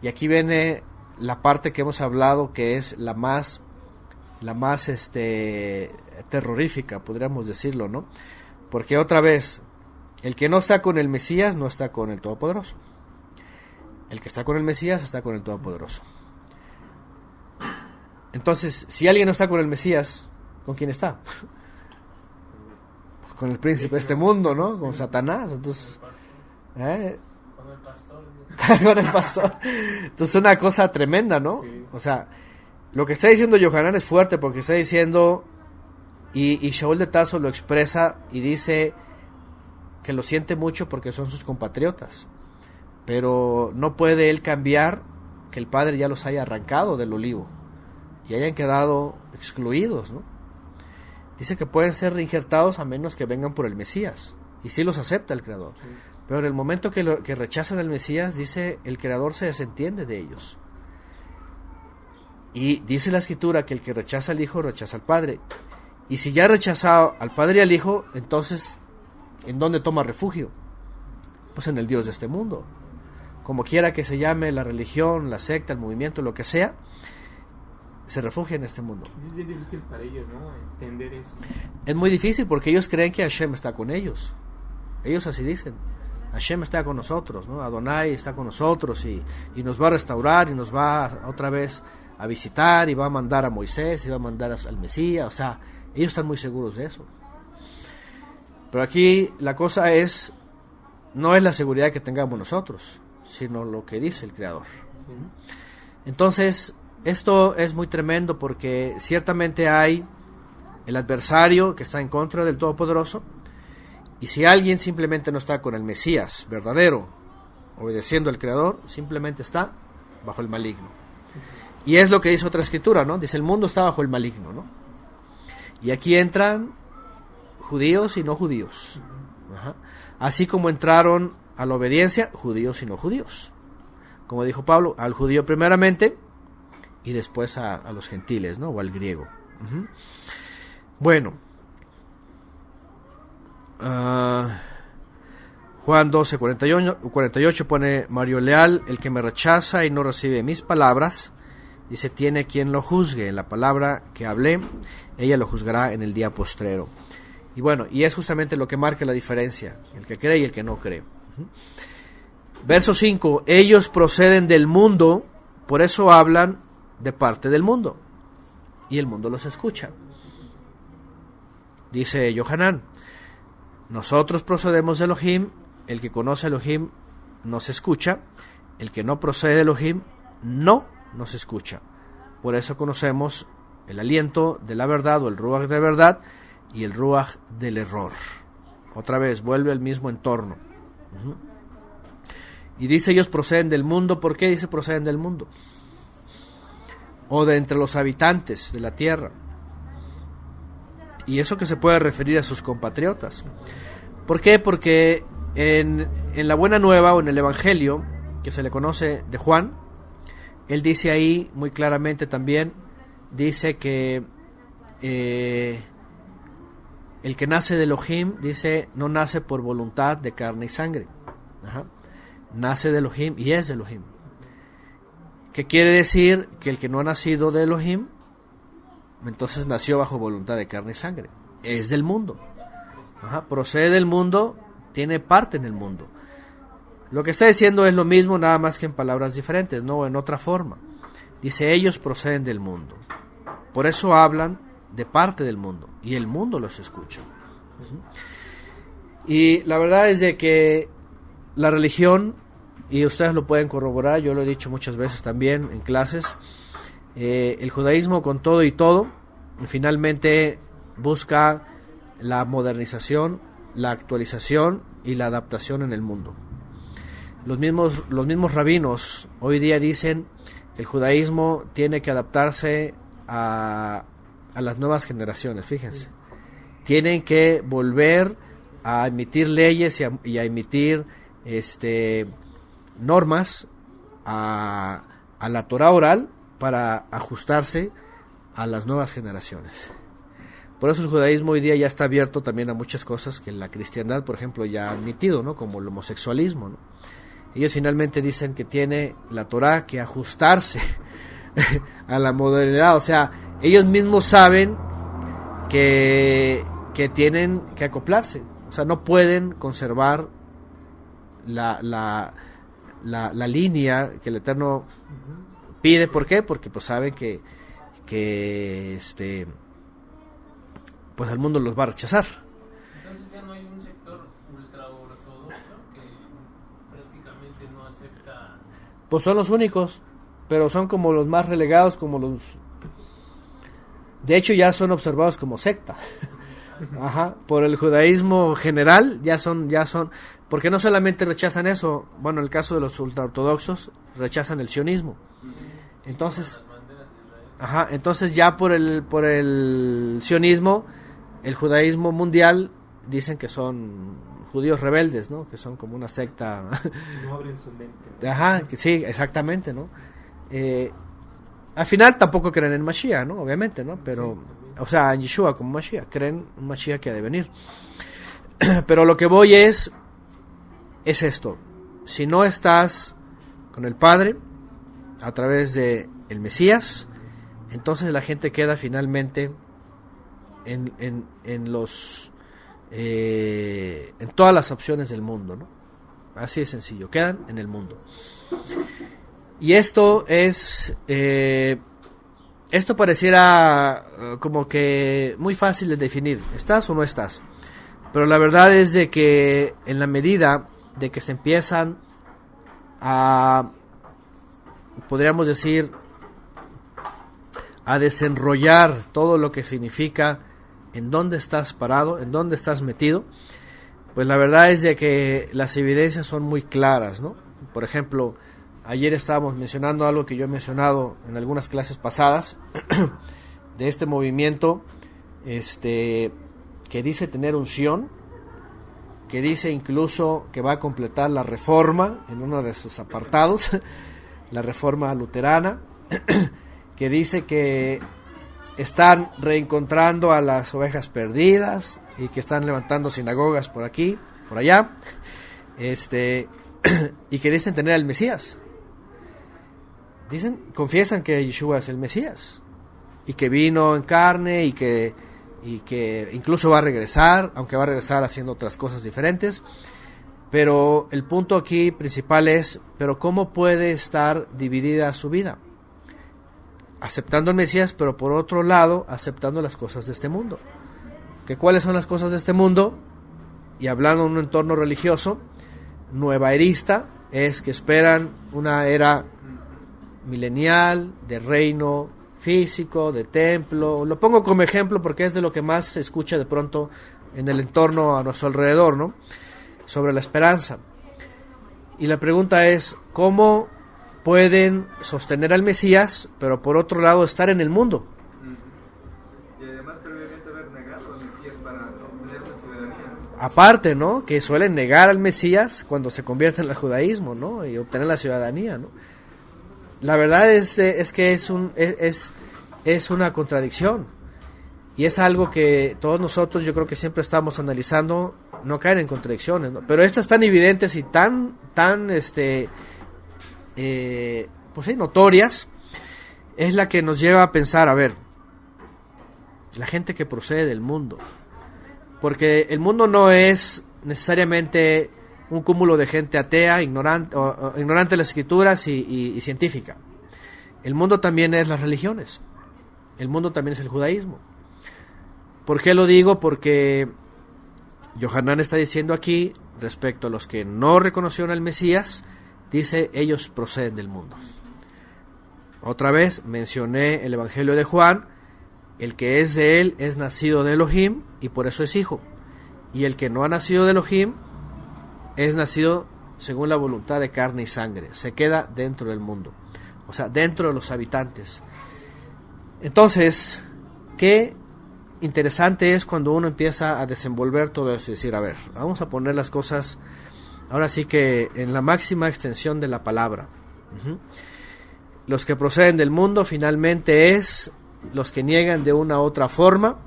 y aquí viene la parte que hemos hablado, que es la más terrorífica, podríamos decirlo, ¿no? Porque otra vez, el que no está con el Mesías no está con el Todopoderoso. El que está con el Mesías está con el Todopoderoso. Entonces, si alguien no está con el Mesías, ¿con quién está? Con el príncipe de este mundo, ¿no? Con Satanás. Entonces, Con el pastor. con el pastor. Entonces, una cosa tremenda, ¿no? Sí. O sea, lo que está diciendo Yohanan es fuerte, porque está diciendo, y Shaul de Tarso lo expresa y dice que lo siente mucho porque son sus compatriotas, pero no puede él cambiar que el Padre ya los haya arrancado del olivo y hayan quedado excluidos, ¿no? Dice que pueden ser reinjertados a menos que vengan por el Mesías, y sí los acepta el Creador. Sí. Pero en el momento que rechazan al Mesías, dice, el Creador se desentiende de ellos. Y dice la Escritura que el que rechaza al Hijo, rechaza al Padre. Y si ya ha rechazado al Padre y al Hijo, entonces, ¿en dónde toma refugio? Pues en el Dios de este mundo. Como quiera que se llame la religión, la secta, el movimiento, lo que sea, se refugia en este mundo. Es bien difícil para ellos, ¿no? Entender eso. Es muy difícil porque ellos creen que Hashem está con ellos. Ellos así dicen. Hashem está con nosotros, ¿no? Adonai está con nosotros y nos va a restaurar y nos va otra vez a visitar y va a mandar a Moisés y va a mandar al Mesías. O sea, ellos están muy seguros de eso. Pero aquí la cosa es, no es la seguridad que tengamos nosotros, sino lo que dice el Creador. Entonces, esto es muy tremendo porque ciertamente hay el adversario que está en contra del Todopoderoso, y si alguien simplemente no está con el Mesías verdadero, obedeciendo al Creador, simplemente está bajo el maligno. Y es lo que dice otra escritura, ¿no? Dice, el mundo está bajo el maligno, ¿no? Y aquí entran judíos y no judíos. Ajá. Así como entraron a la obediencia judíos y no judíos. Como dijo Pablo, al judío primeramente y después a los gentiles, ¿no? O al griego. Uh-huh. Bueno, Juan 12, 48 pone, Mario Leal, el que me rechaza y no recibe mis palabras, dice, tiene quien lo juzgue. La palabra que hablé, ella lo juzgará en el día postrero. Y bueno, y es justamente lo que marca la diferencia, el que cree y el que no cree. Uh-huh. Verso 5, ellos proceden del mundo, por eso hablan de parte del mundo, y el mundo los escucha. Dice Yohanan, nosotros procedemos de Elohim, el que conoce a Elohim nos escucha, el que no procede de Elohim no nos escucha. Por eso conocemos el aliento de la verdad o el ruach de verdad y el ruach del error. Otra vez, vuelve al mismo entorno. Uh-huh. Y dice, ellos proceden del mundo. ¿Por qué dice proceden del mundo? O de entre los habitantes de la tierra. Y eso que se puede referir a sus compatriotas. ¿Por qué? Porque en la Buena Nueva o en el Evangelio, que se le conoce de Juan, él dice ahí muy claramente también, dice que el que nace de Elohim, dice, no nace por voluntad de carne y sangre. Ajá. nace de Elohim y es de Elohim. ¿Qué quiere decir? Que el que no ha nacido de Elohim, entonces nació bajo voluntad de carne y sangre. Es del mundo. Procede del mundo, tiene parte en el mundo. Lo que está diciendo es lo mismo, nada más que en palabras diferentes, no en otra forma. Dice, ellos proceden del mundo. Por eso hablan de parte del mundo, y el mundo los escucha. Y la verdad es de que la religión, y ustedes lo pueden corroborar, yo lo he dicho muchas veces también en clases, el judaísmo con todo y todo, finalmente busca la modernización, la actualización y la adaptación en el mundo. Los mismos rabinos hoy día dicen que el judaísmo tiene que adaptarse a las nuevas generaciones, fíjense. Tienen que volver a emitir leyes y a emitir normas a la Torah oral para ajustarse a las nuevas generaciones. Por eso el judaísmo hoy día ya está abierto también a muchas cosas que la cristiandad, por ejemplo, ya ha admitido, ¿no? Como el homosexualismo, ¿no? Ellos finalmente dicen que tiene la Torah que ajustarse a la modernidad, o sea, ellos mismos saben que tienen que acoplarse, o sea, no pueden conservar la línea que el Eterno pide. ¿Por qué? Porque pues saben que pues el mundo los va a rechazar. Entonces ya no hay un sector ultraortodoxo que prácticamente no acepta. Pues son los únicos, pero son como los más relegados, como los... De hecho ya son observados como secta. Por el judaísmo general ya son, porque no solamente rechazan eso, bueno, en el caso de los ultraortodoxos rechazan el sionismo. Entonces, entonces ya por el sionismo, el judaísmo mundial dicen que son judíos rebeldes, ¿no? Que son como una secta. No abren su mente. Sí, exactamente, ¿no? Al final tampoco creen en Mashiach, ¿no? Obviamente, ¿no? Pero, o sea, en Yeshua como Mashiach, creen en Mashiach que ha de venir. Pero lo que voy es esto. Si no estás con el Padre a través de el Mesías, entonces la gente queda finalmente en todas las opciones del mundo, ¿no? Así de sencillo, quedan en el mundo. Y esto es esto pareciera como que muy fácil de definir, ¿estás o no estás? Pero la verdad es de que en la medida de que se empiezan a, podríamos decir, a desenrollar todo lo que significa en dónde estás parado, en dónde estás metido, pues la verdad es de que las evidencias son muy claras, ¿no? Por ejemplo, ayer estábamos mencionando algo que yo he mencionado en algunas clases pasadas de este movimiento que dice tener unción, que dice incluso que va a completar la reforma en uno de sus apartados, la reforma luterana, que dice que están reencontrando a las ovejas perdidas y que están levantando sinagogas por aquí, por allá, y que dicen tener al Mesías. Confiesan que Yeshua es el Mesías y que vino en carne y que incluso va a regresar, aunque va a regresar haciendo otras cosas diferentes. Pero el punto aquí principal es, pero ¿cómo puede estar dividida su vida? Aceptando al Mesías, pero por otro lado aceptando las cosas de este mundo. ¿Que cuáles son las cosas de este mundo? Y hablando en un entorno religioso, nueva erista, es que esperan una era milenial, de reino físico, de templo. Lo pongo como ejemplo porque es de lo que más se escucha de pronto en el entorno a nuestro alrededor, ¿no? Sobre la esperanza. Y la pregunta es, ¿cómo pueden sostener al Mesías, pero por otro lado estar en el mundo? Y además previamente haber negado al Mesías para obtener la ciudadanía. Aparte, ¿no? Que suelen negar al Mesías cuando se convierten al judaísmo, ¿no? Y obtener la ciudadanía, ¿no? La verdad es que es una contradicción. Y es algo que todos nosotros yo creo que siempre estamos analizando no caen en contradicciones, ¿no? Pero estas tan evidentes y tan pues sí, notorias, es la que nos lleva a pensar, a ver, la gente que procede del mundo, porque el mundo no es necesariamente un cúmulo de gente atea, ignorante, o ignorante de las escrituras y científica. El mundo también es las religiones, el mundo también es el judaísmo. ¿Por qué lo digo? Porque Yohanan está diciendo aquí, respecto a los que no reconocieron al Mesías, dice, ellos proceden del mundo. Otra vez mencioné el Evangelio de Juan, el que es de él es nacido de Elohim y por eso es hijo. Y el que no ha nacido de Elohim es nacido según la voluntad de carne y sangre, se queda dentro del mundo, o sea, dentro de los habitantes. Entonces, qué interesante es cuando uno empieza a desenvolver todo eso y decir, a ver, vamos a poner las cosas ahora sí que en la máxima extensión de la palabra. Los que proceden del mundo finalmente es los que niegan de una u otra forma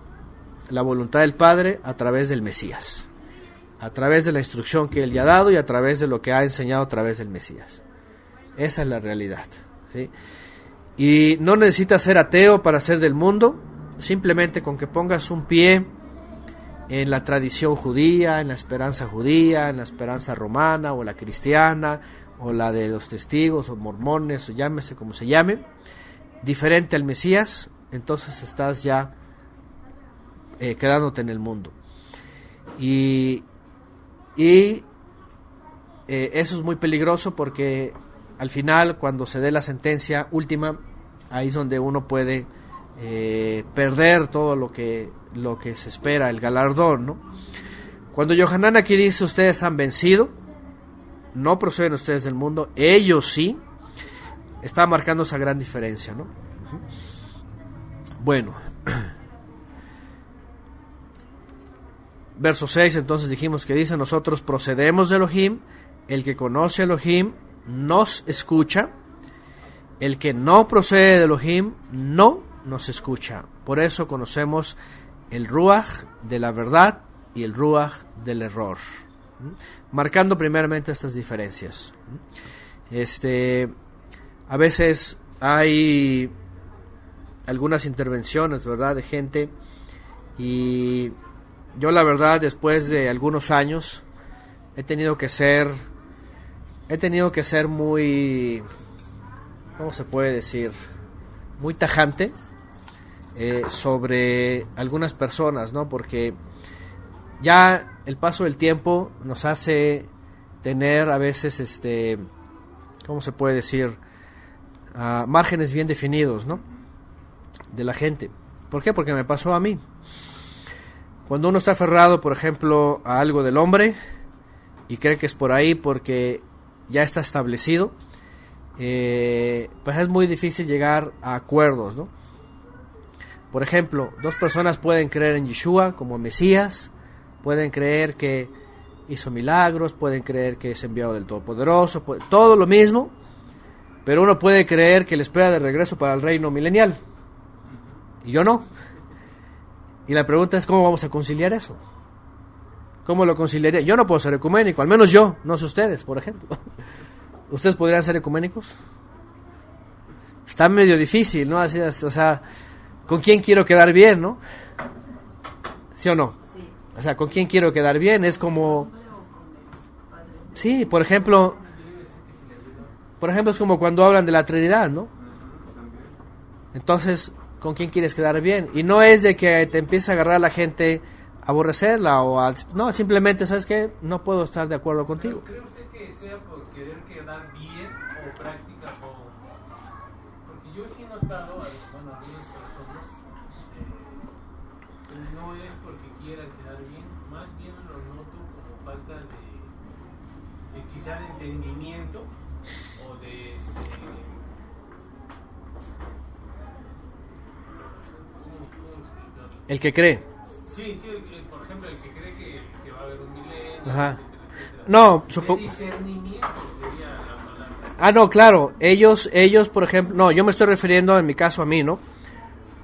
la voluntad del Padre a través del Mesías, a través de la instrucción que Él ya ha dado y a través de lo que ha enseñado a través del Mesías. Esa es la realidad, ¿sí? Y no necesitas ser ateo para ser del mundo, simplemente con que pongas un pie en la tradición judía, en la esperanza judía, en la esperanza romana o la cristiana o la de los testigos o mormones o llámese como se llame, diferente al Mesías, entonces estás ya quedándote en el mundo. Y eso es muy peligroso porque al final, cuando se dé la sentencia última, ahí es donde uno puede perder todo lo que se espera, el galardón, ¿no? Cuando Yohanan aquí dice ustedes han vencido, no proceden ustedes del mundo, ellos sí, está marcando esa gran diferencia, ¿no? Bueno, verso 6, entonces dijimos que dice, nosotros procedemos de Elohim, el que conoce a Elohim nos escucha, el que no procede de Elohim no nos escucha. Por eso conocemos el Ruach de la verdad y el Ruach del error, marcando primeramente estas diferencias. A veces hay algunas intervenciones, ¿verdad?, de gente, y yo la verdad después de algunos años he tenido que ser muy, ¿cómo se puede decir?, muy tajante sobre algunas personas, ¿no? Porque ya el paso del tiempo nos hace tener a veces, ¿cómo se puede decir?, márgenes bien definidos, ¿no?, de la gente. ¿Por qué? Porque me pasó a mí. Cuando uno está aferrado, por ejemplo, a algo del hombre y cree que es por ahí porque ya está establecido, pues es muy difícil llegar a acuerdos, ¿no? Por ejemplo, dos personas pueden creer en Yeshua como Mesías, pueden creer que hizo milagros, pueden creer que es enviado del Todopoderoso, todo lo mismo, pero uno puede creer que le espera de regreso para el reino milenial, y yo no. Y la pregunta es, ¿cómo vamos a conciliar eso? ¿Cómo lo conciliaría? Yo no puedo ser ecuménico, al menos yo, no sé ustedes, por ejemplo. ¿Ustedes podrían ser ecuménicos? Está medio difícil, ¿no? Así, o sea, ¿con quién quiero quedar bien, no? ¿Sí o no? Sí. O sea, ¿con quién quiero quedar bien? Es como... Sí, por ejemplo, es como cuando hablan de la Trinidad, ¿no? Entonces, ¿con quién quieres quedar bien? Y no es de que te empiece a agarrar a la gente a aborrecerla no, simplemente, ¿sabes qué? No puedo estar de acuerdo contigo. ¿Cree usted que sea por querer quedar bien o práctica o...? Porque yo sí he notado a algunas personas que no es porque quieran quedar bien, más bien lo noto como falta de quizá de entendimiento o de ¿cómo explicarlo? El que cree. Sí, por ejemplo, el que cree que va a haber un milenio, Ajá. etcétera. No, Discernimiento sería la palabra. No, claro, ellos, por ejemplo, no, yo me estoy refiriendo en mi caso a mí, ¿no?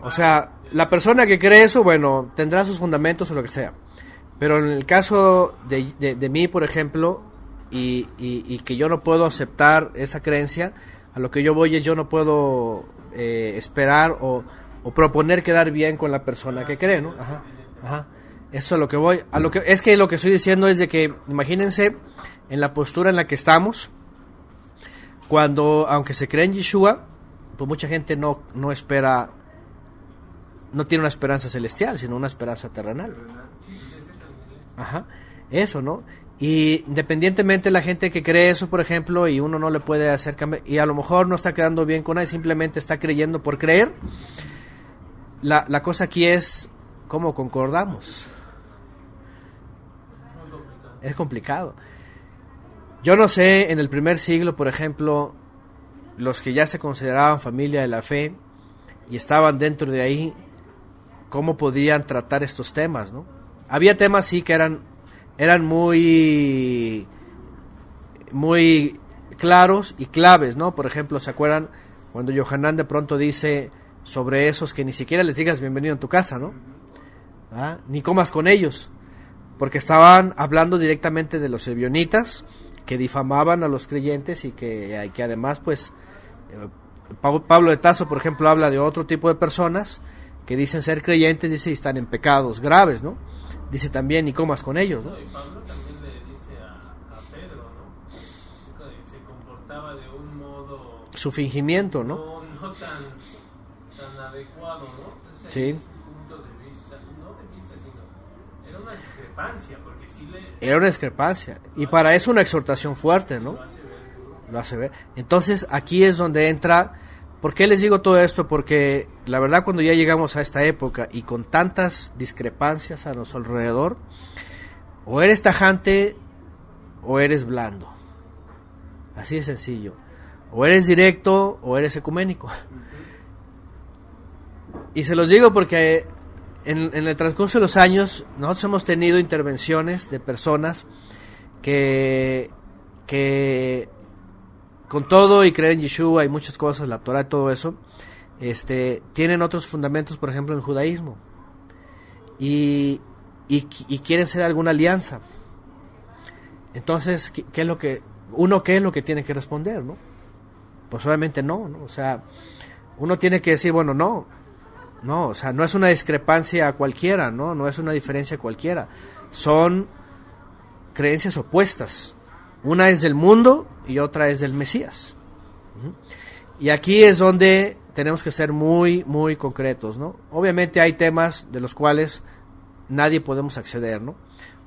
O sea, la persona que cree eso, bueno, tendrá sus fundamentos o lo que sea. Pero en el caso de mí, por ejemplo, y que yo no puedo aceptar esa creencia, a lo que yo voy es yo no puedo esperar o proponer quedar bien con la persona que cree, ¿no? Ajá. Eso es lo que voy. Lo que estoy diciendo es de que, imagínense en la postura en la que estamos, cuando, aunque se cree en Yeshua, pues mucha gente no espera, no tiene una esperanza celestial, sino una esperanza terrenal. Ajá, eso, ¿no? Y independientemente de la gente que cree eso, por ejemplo, y uno no le puede hacer cambio, y a lo mejor no está quedando bien con nadie, simplemente está creyendo por creer, la cosa aquí es cómo concordamos. Es complicado. Yo no sé, en el primer siglo, por ejemplo, los que ya se consideraban familia de la fe y estaban dentro de ahí, cómo podían tratar estos temas, ¿no? Había temas sí que eran muy claros y claves, ¿no? Por ejemplo, ¿se acuerdan cuando Yohanan de pronto dice sobre esos que ni siquiera les digas bienvenido en tu casa, ¿no? ¿Ah? Ni comas con ellos, porque estaban hablando directamente de los ebionitas que difamaban a los creyentes y que además, pues, Pablo de Tarso, por ejemplo, habla de otro tipo de personas que dicen ser creyentes, dice, y están en pecados graves, ¿no? Dice también, ni comas con ellos, ¿no? Y Pablo también le dice a Pedro, ¿no? Que se comportaba de un modo... Su fingimiento, ¿no? No tan adecuado, ¿no? Entonces, Sí. ese punto de vista, no de vista, sino... Era una discrepancia, porque sí le... Era una discrepancia. Y para eso una exhortación fuerte, ¿no? Lo hace ver. Lo hace ver. Entonces, aquí es donde entra... ¿Por qué les digo todo esto? Porque la verdad cuando ya llegamos a esta época y con tantas discrepancias a nuestro alrededor, o eres tajante o eres blando. Así de sencillo. O eres directo o eres ecuménico. Y se los digo porque en el transcurso de los años nosotros hemos tenido intervenciones de personas que con todo y creer en Yeshua y muchas cosas, la Torah y todo eso, tienen otros fundamentos, por ejemplo, en el judaísmo. Y quieren hacer alguna alianza. Entonces, ¿qué es lo que tiene que responder, no? Pues obviamente no, ¿no? O sea, uno tiene que decir, bueno, no, o sea, no es una discrepancia cualquiera, no es una diferencia cualquiera. Son creencias opuestas. Una es del mundo y otra es del Mesías. Y aquí es donde tenemos que ser muy, muy concretos, ¿no? Obviamente hay temas de los cuales nadie podemos acceder, ¿no?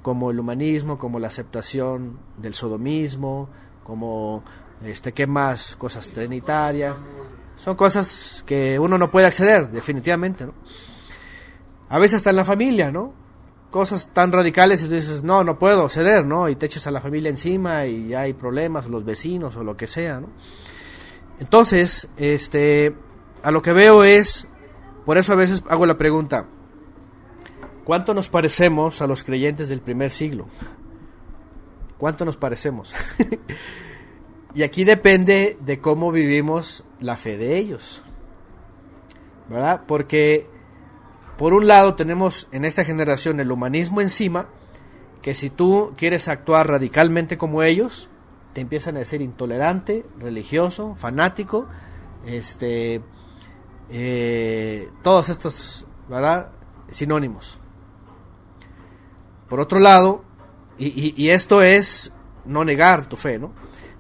Como el humanismo, como la aceptación del sodomismo, como, ¿qué más? Cosas trinitarias. Son cosas que uno no puede acceder, definitivamente, ¿no? A veces hasta en la familia, ¿no? Cosas tan radicales y tú dices, no puedo ceder, ¿no? Y te echas a la familia encima y ya hay problemas, o los vecinos, o lo que sea, ¿no? Entonces, a lo que veo es, por eso a veces hago la pregunta, ¿cuánto nos parecemos a los creyentes del primer siglo? ¿Cuánto nos parecemos? Y aquí depende de cómo vivimos la fe de ellos, ¿verdad? Porque por un lado tenemos en esta generación el humanismo encima, que si tú quieres actuar radicalmente como ellos, te empiezan a decir intolerante, religioso, fanático, todos estos, ¿verdad?, sinónimos. Por otro lado, y esto es no negar tu fe, ¿no?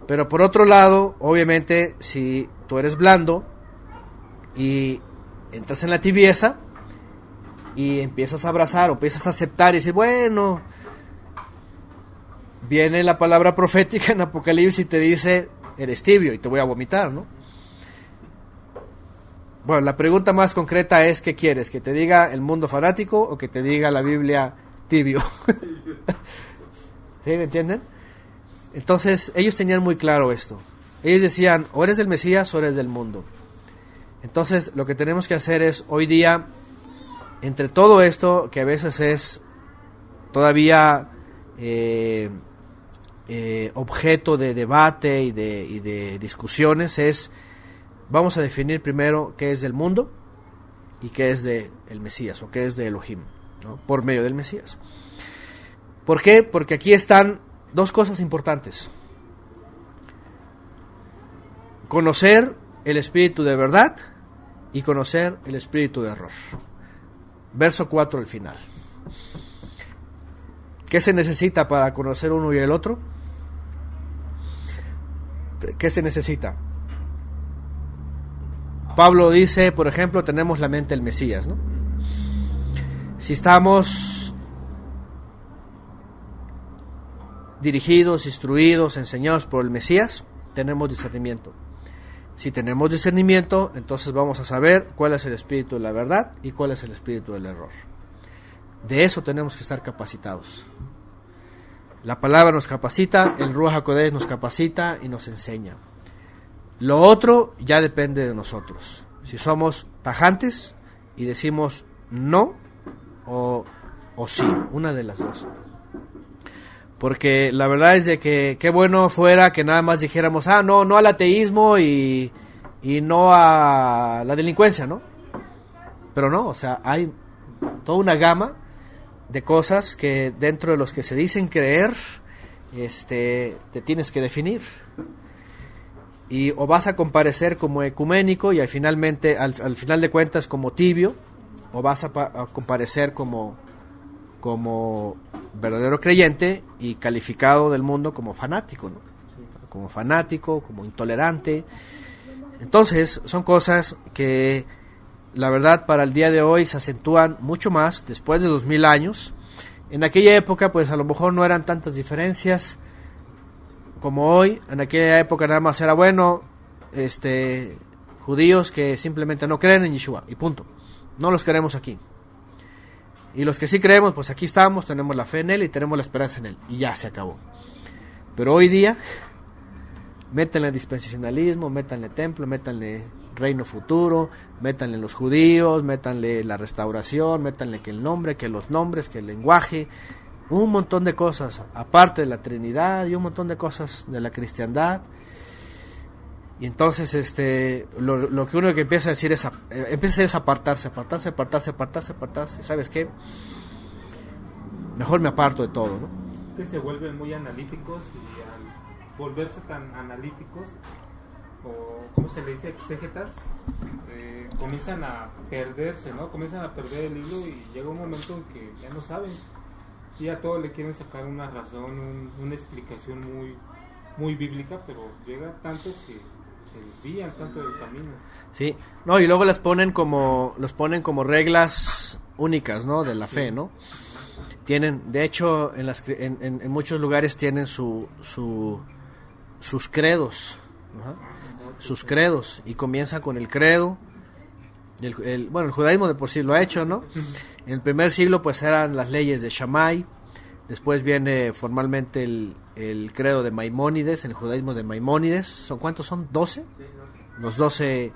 Pero por otro lado, obviamente, si tú eres blando y entras en la tibieza y empiezas a abrazar o empiezas a aceptar y decir, bueno, viene la palabra profética en Apocalipsis y te dice, eres tibio y te voy a vomitar, ¿no? Bueno, la pregunta más concreta es, ¿qué quieres? ¿Que te diga el mundo fanático o que te diga la Biblia tibio? ¿Sí? ¿Me entienden? Entonces, ellos tenían muy claro esto. Ellos decían, o eres del Mesías o eres del mundo. Entonces, lo que tenemos que hacer es, hoy día, entre todo esto, que a veces es todavía objeto de debate y de discusiones, es, vamos a definir primero qué es del mundo y qué es del Mesías, o qué es de Elohim, ¿no? Por medio del Mesías. ¿Por qué? Porque aquí están dos cosas importantes. Conocer el espíritu de verdad y conocer el espíritu de error. Verso 4 al final. ¿Qué se necesita para conocer uno y el otro? ¿Qué se necesita? Pablo dice, por ejemplo, tenemos la mente del Mesías, ¿no? Si estamos dirigidos, instruidos, enseñados por el Mesías, tenemos discernimiento. Si tenemos discernimiento, entonces vamos a saber cuál es el espíritu de la verdad y cuál es el espíritu del error. De eso tenemos que estar capacitados. La palabra nos capacita, el Ruach HaKodesh nos capacita y nos enseña. Lo otro ya depende de nosotros. Si somos tajantes y decimos no o sí, una de las dos. Porque la verdad es de que qué bueno fuera que nada más dijéramos, no al ateísmo y no a la delincuencia, ¿no? Pero no, o sea, hay toda una gama de cosas que dentro de los que se dicen creer, te tienes que definir. Y o vas a comparecer como ecuménico y al final de cuentas como tibio, o vas a comparecer como verdadero creyente y calificado del mundo como fanático, ¿no? Como fanático, como intolerante. Entonces son cosas que la verdad para el día de hoy se acentúan mucho más después de 2000 años. En aquella época pues a lo mejor no eran tantas diferencias como hoy. En aquella época nada más era judíos que simplemente no creen en Yeshua y punto. No los queremos aquí. Y los que sí creemos, pues aquí estamos, tenemos la fe en Él y tenemos la esperanza en Él. Y ya se acabó. Pero hoy día, métanle dispensacionalismo, métanle templo, métanle reino futuro, métanle los judíos, métanle la restauración, métanle que el nombre, que los nombres, que el lenguaje, un montón de cosas, aparte de la Trinidad y un montón de cosas de la cristiandad. Y entonces lo que uno que empieza a decir es apartarse. ¿Sabes qué? Mejor me aparto de todo, ¿no? Es que se vuelven muy analíticos y al volverse tan analíticos, o ¿cómo se le dice? Exégetas, comienzan a perderse, ¿no? Comienzan a perder el hilo y llega un momento en que ya no saben. Y a todo le quieren sacar una razón, una explicación muy, muy bíblica, pero llega tanto que se desvían tanto del camino. Sí, no, y luego los ponen como reglas únicas, ¿no? De la fe, ¿no? Tienen, de hecho, en muchos lugares tienen sus credos, ¿no? Sus credos, y comienzan con el credo. El judaísmo de por sí lo ha hecho, ¿no? En el primer siglo pues eran las leyes de Shammai. Después viene formalmente el credo de Maimónides, el judaísmo de Maimónides. ¿Cuántos son? ¿12? Los 12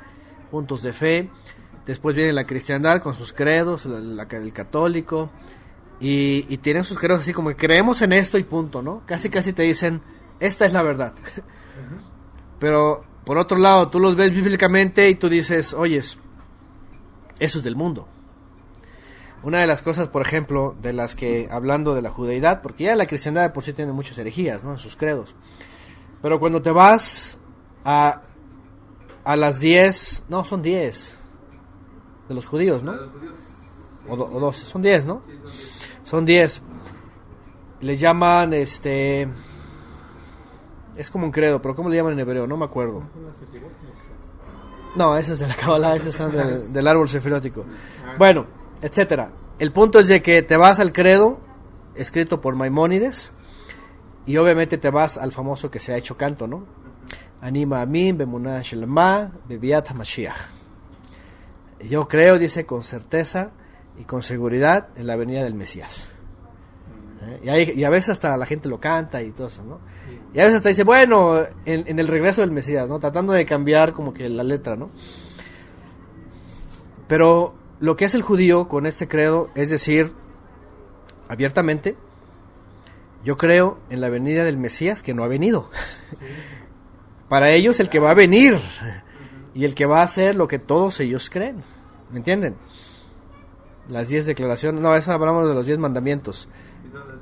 puntos de fe. Después viene la cristiandad con sus credos, el católico. Y tienen sus credos así como que creemos en esto y punto, ¿no? Casi te dicen, esta es la verdad. Pero por otro lado, tú los ves bíblicamente y tú dices, oyes, eso es del mundo. Una de las cosas, por ejemplo, de las que, hablando de la judeidad, porque ya la cristiandad de por sí tiene muchas herejías, ¿no? En sus credos. Pero cuando te vas a las 10, no, son 10 de los judíos, ¿no? O 12, son 10, ¿no? Son 10. Le llaman, es como un credo, pero ¿cómo le llaman en hebreo? No me acuerdo. No, ese es de la Kabbalah, ese es del árbol sefirótico. Bueno, etcétera. El punto es de que te vas al credo escrito por Maimónides y obviamente te vas al famoso que se ha hecho canto, ¿no? Anima amin bemunah shelma bebiat hamashiach. Yo creo, dice, con certeza y con seguridad en la venida del Mesías. Y a veces hasta la gente lo canta y todo eso, ¿no? Y a veces hasta dice, bueno, en el regreso del Mesías, ¿no? Tratando de cambiar como que la letra, ¿no? Pero lo que hace el judío con este credo es decir, abiertamente, yo creo en la venida del Mesías que no ha venido. Para ellos el que va a venir y el que va a hacer lo que todos ellos creen. ¿Me entienden? Las 10 declaraciones, no, esa hablamos de los 10 mandamientos.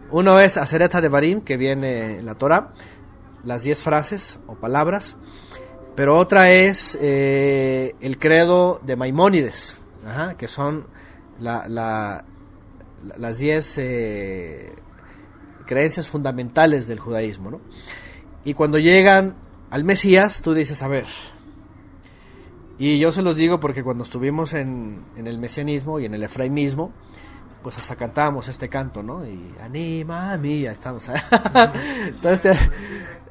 Uno es Aseret HaDevarim, que viene en la Torah, las 10 frases o palabras, pero otra es el credo de Maimónides, que son las 10 creencias fundamentales del judaísmo, ¿no? Y cuando llegan al Mesías, tú dices, a ver, y yo se los digo porque cuando estuvimos en el mesianismo y en el efraimismo, pues hasta cantábamos este canto, ¿no? Y anima a mí, ya estamos. Entonces,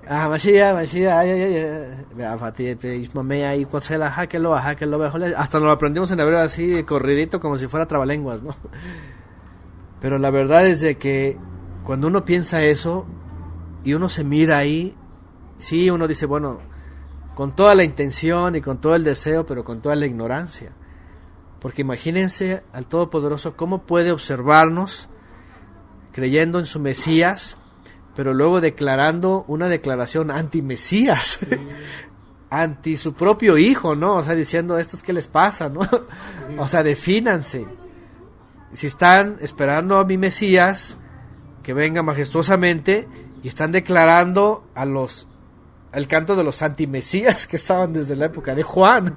Mashiach, hasta nos lo aprendimos en hebreo así, corridito, como si fuera trabalenguas, ¿no? Pero la verdad es de que cuando uno piensa eso y uno se mira ahí, sí, uno dice, bueno, con toda la intención y con todo el deseo, pero con toda la ignorancia. Porque imagínense al Todopoderoso cómo puede observarnos creyendo en su Mesías, pero luego declarando una declaración anti-Mesías, anti su propio hijo, ¿no? O sea, diciendo, ¿estos qué les pasa, no? O sea, defínanse. Si están esperando a mi Mesías, que venga majestuosamente, y están declarando el canto de los antimesías que estaban desde la época de Juan,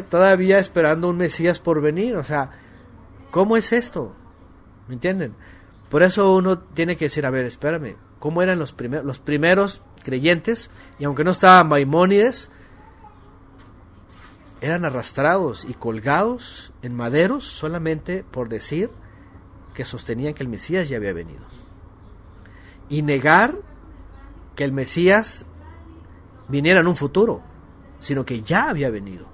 todavía esperando un Mesías por venir. O sea, ¿cómo es esto? ¿Me entienden? Por eso uno tiene que decir, a ver, espérame, ¿cómo eran los primeros creyentes? Y aunque no estaban Maimónides, eran arrastrados y colgados en maderos solamente por decir que sostenían que el Mesías ya había venido. Y negar que el Mesías viniera en un futuro, sino que ya había venido.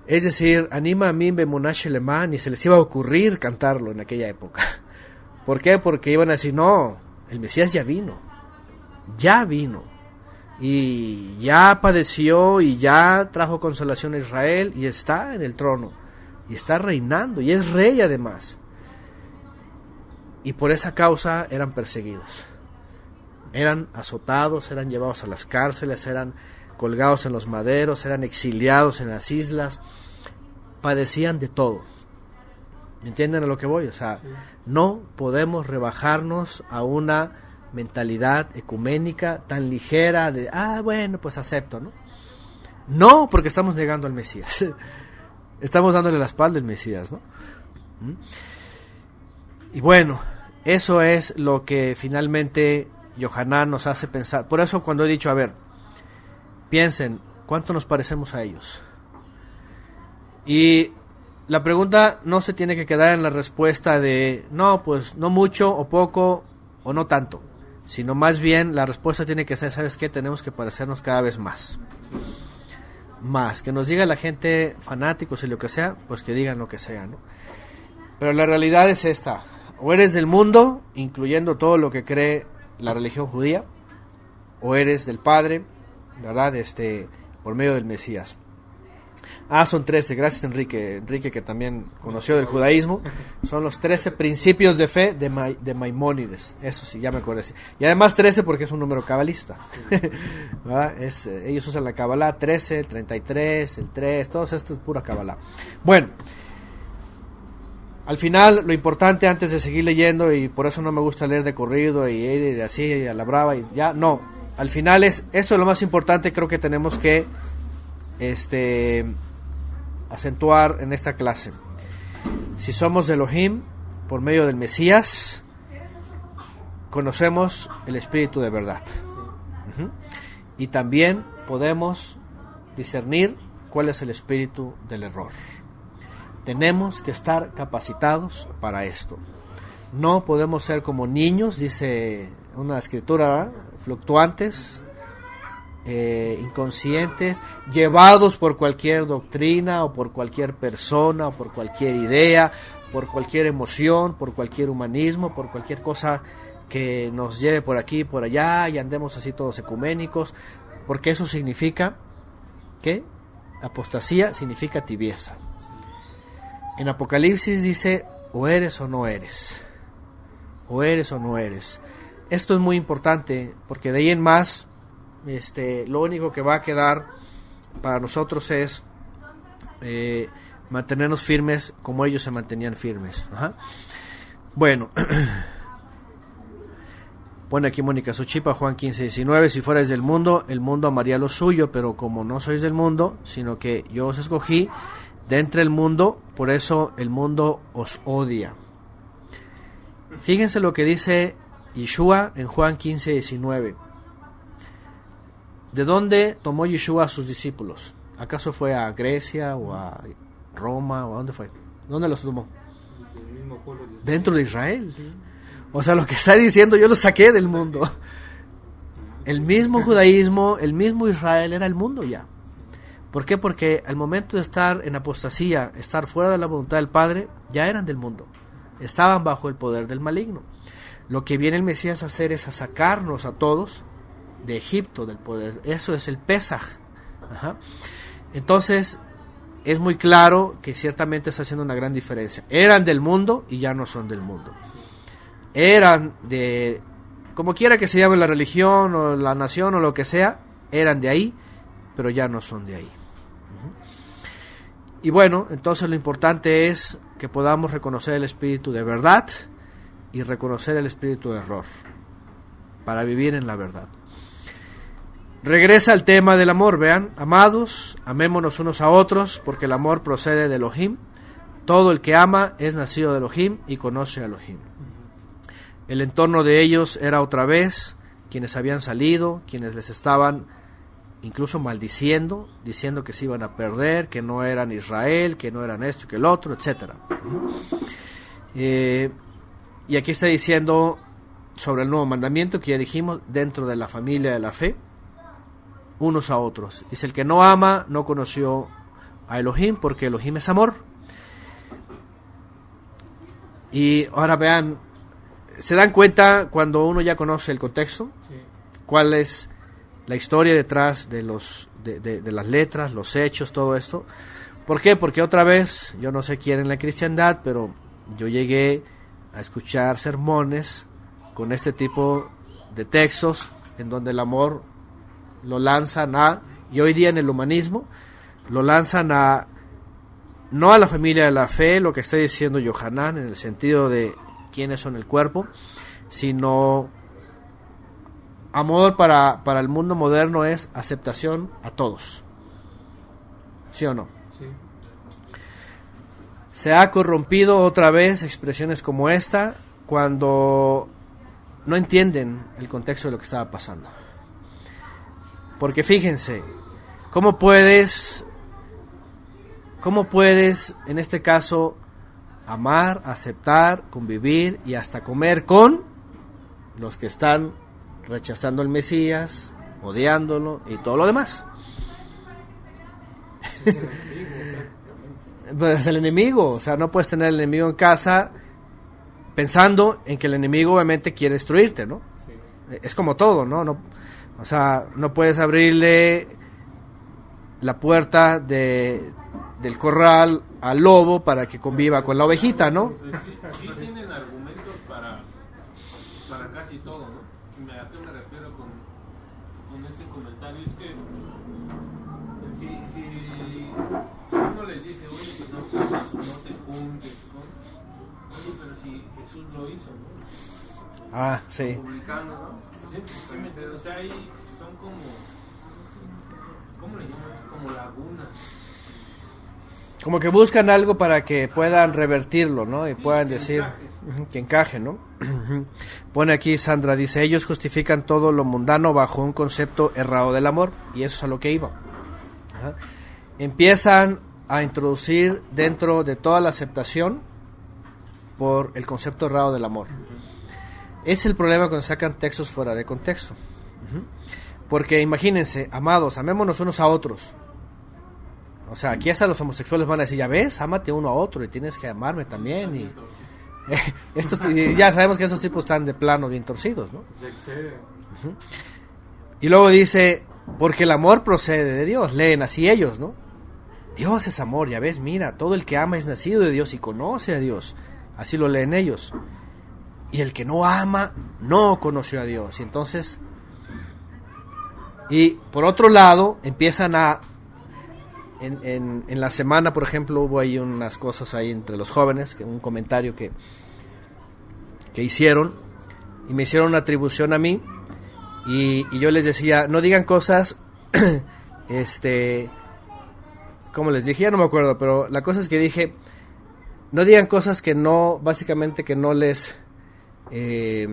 Es decir, anima a mí bemunash leman, y se les iba a ocurrir cantarlo en aquella época. ¿Por qué? Porque iban a decir, no, el Mesías ya vino, y ya padeció, y ya trajo consolación a Israel, y está en el trono, y está reinando, y es rey además. Y por esa causa eran perseguidos. Eran azotados, eran llevados a las cárceles, eran colgados en los maderos, eran exiliados en las islas, padecían de todo. ¿Me entienden a lo que voy? O sea, sí. No podemos rebajarnos a una mentalidad ecuménica tan ligera de, bueno, pues acepto, ¿no? No, porque estamos negando al Mesías. Estamos dándole la espalda al Mesías, ¿no? Y bueno, eso es lo que finalmente Yohanan nos hace pensar. Por eso cuando he dicho, a ver, piensen, ¿cuánto nos parecemos a ellos? Y la pregunta no se tiene que quedar en la respuesta de, no, pues no mucho o poco o no tanto, sino más bien la respuesta tiene que ser, ¿sabes qué? Tenemos que parecernos cada vez más. Más, que nos diga la gente, fanáticos y lo que sea, pues que digan lo que sea, ¿no? Pero la realidad es esta, o eres del mundo, incluyendo todo lo que cree la religión judía, o eres del Padre, ¿verdad? Por medio del Mesías. Son 13, gracias Enrique que también conoció del judaísmo. Son los 13 principios de fe de Maimónides. Eso sí, ya me acuerdo. Y además 13 porque es un número cabalista. ¿Verdad? Ellos usan la cabalá 13, el 33, el 3, todo esto es pura cabalá. Bueno, al final lo importante antes de seguir leyendo, y por eso no me gusta leer de corrido y así a la brava y ya, no, al final esto es lo más importante. Creo que tenemos que acentuar en esta clase. Si somos de Elohim por medio del Mesías, conocemos el espíritu de verdad. Y también podemos discernir cuál es el espíritu del error. Tenemos que estar capacitados para esto. No podemos ser como niños, dice una escritura, ¿verdad? Fluctuantes, inconscientes, llevados por cualquier doctrina o por cualquier persona o por cualquier idea, por cualquier emoción, por cualquier humanismo, por cualquier cosa que nos lleve por aquí y por allá y andemos así todos ecuménicos, porque eso significa ¿qué? Apostasía significa tibieza. En Apocalipsis dice, o eres o no eres, o eres o no eres. Esto es muy importante porque de ahí en más lo único que va a quedar para nosotros es mantenernos firmes como ellos se mantenían firmes. Bueno, pone aquí Mónica Suchipa, Juan 15:19, si fuerais del mundo, el mundo amaría lo suyo, pero como no sois del mundo, sino que yo os escogí de entre el mundo, por eso el mundo os odia. Fíjense lo que dice Yeshua en Juan 15:19. ¿De dónde tomó Yeshua a sus discípulos? ¿Acaso fue a Grecia o a Roma o a dónde fue? ¿Dónde los tomó? El mismo pueblo de Israel. Dentro de Israel. O sea, lo que está diciendo, yo lo saqué del mundo. El mismo judaísmo, el mismo Israel era el mundo ya. ¿Por qué? Porque al momento de estar en apostasía, estar fuera de la voluntad del Padre, ya eran del mundo. Estaban bajo el poder del maligno. Lo que viene el Mesías a hacer es a sacarnos a todos de Egipto, del poder. Eso es el Pesaj. Ajá. Entonces, es muy claro que ciertamente está haciendo una gran diferencia. Eran del mundo y ya no son del mundo. Eran de, como quiera que se llame la religión o la nación o lo que sea, eran de ahí, pero ya no son de ahí. Y bueno, entonces lo importante es que podamos reconocer el espíritu de verdad y reconocer el espíritu de error para vivir en la verdad. Regresa al tema del amor, vean, amados, amémonos unos a otros, porque el amor procede de Elohim. Todo el que ama es nacido de Elohim y conoce a Elohim. El entorno de ellos era otra vez quienes habían salido, quienes les estaban incluso maldiciendo, diciendo que se iban a perder, que no eran Israel, que no eran esto, que el otro, etc. Y aquí está diciendo sobre el nuevo mandamiento que ya dijimos, dentro de la familia de la fe, unos a otros. Dice, el que no ama no conoció a Elohim, porque Elohim es amor. Y ahora vean, ¿se dan cuenta cuando uno ya conoce el contexto? Sí. ¿Cuál es la historia detrás de de las letras, los hechos, todo esto? ¿Por qué? Porque otra vez, yo no sé quién en la cristiandad, pero yo llegué a escuchar sermones con este tipo de textos en donde el amor lo lanzan y hoy día en el humanismo, lo lanzan no a la familia de la fe, lo que está diciendo Yohanan, en el sentido de quiénes son el cuerpo, sino amor para el mundo moderno es aceptación a todos. ¿Sí o no? Sí. Se ha corrompido otra vez expresiones como esta cuando no entienden el contexto de lo que estaba pasando. Porque fíjense, ¿cómo puedes en este caso amar, aceptar, convivir y hasta comer con los que están rechazando al Mesías, odiándolo y todo lo demás? Es el enemigo, prácticamente. Pues es el enemigo, o sea, no puedes tener el enemigo en casa pensando en que el enemigo obviamente quiere destruirte, ¿no? Sí. Es como todo, ¿no? O sea, no puedes abrirle la puerta del corral al lobo para que conviva con la ovejita, ¿no? Sí tienen argumentos para casi todo, ¿no? ¿A qué me refiero con este comentario? Es que si uno les dice, oye, pues no te juntes, ¿no? Oye, pero si Jesús lo hizo, ¿no? Ah, sí. Publicano, ¿no? Sí, me entiendes. O sea, ahí son como, ¿cómo le llaman? Como lagunas. Como que buscan algo para que puedan revertirlo, ¿no? Y Sí, puedan que decir encaje. que encaje, ¿no? Pone aquí Sandra, dice, ellos justifican todo lo mundano bajo un concepto errado del amor, y eso es a lo que iba. Ajá. Empiezan a introducir dentro de toda la aceptación por el concepto errado del amor. Es el problema cuando sacan textos fuera de contexto. Porque imagínense, amados, amémonos unos a otros. O sea, aquí hasta los homosexuales van a decir, ya ves, ámate uno a otro y tienes que amarme también. Y ya sabemos que esos tipos están de plano bien torcidos, ¿no? Se excede. Y luego dice, porque el amor procede de Dios. Leen así ellos, ¿no? Dios es amor, ya ves, mira, todo el que ama es nacido de Dios y conoce a Dios. Así lo leen ellos. Y el que no ama, no conoció a Dios. Y entonces, y por otro lado, empiezan en la semana, por ejemplo, hubo ahí unas cosas ahí entre los jóvenes, un comentario que que hicieron y me hicieron una atribución a mí y yo les decía, no digan cosas, como les dije, ya no me acuerdo, pero la cosa es que dije, no digan cosas que no, básicamente que no les, que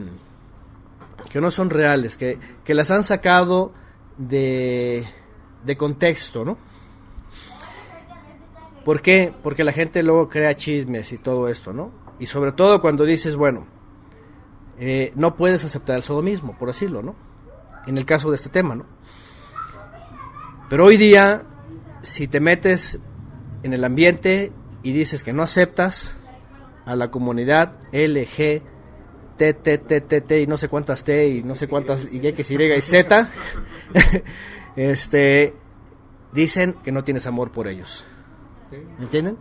no son reales, que las han sacado de contexto, ¿no? ¿Por qué? Porque la gente luego crea chismes y todo esto, ¿no? Y sobre todo cuando dices, bueno, no puedes aceptar el sodomismo, por decirlo, ¿no? En el caso de este tema, ¿no? Pero hoy día, si te metes en el ambiente y dices que no aceptas a la comunidad LG, T y no sé cuántas T y no sé cuántas Y, X, Y y Z, dicen que no tienes amor por ellos. ¿Me entienden?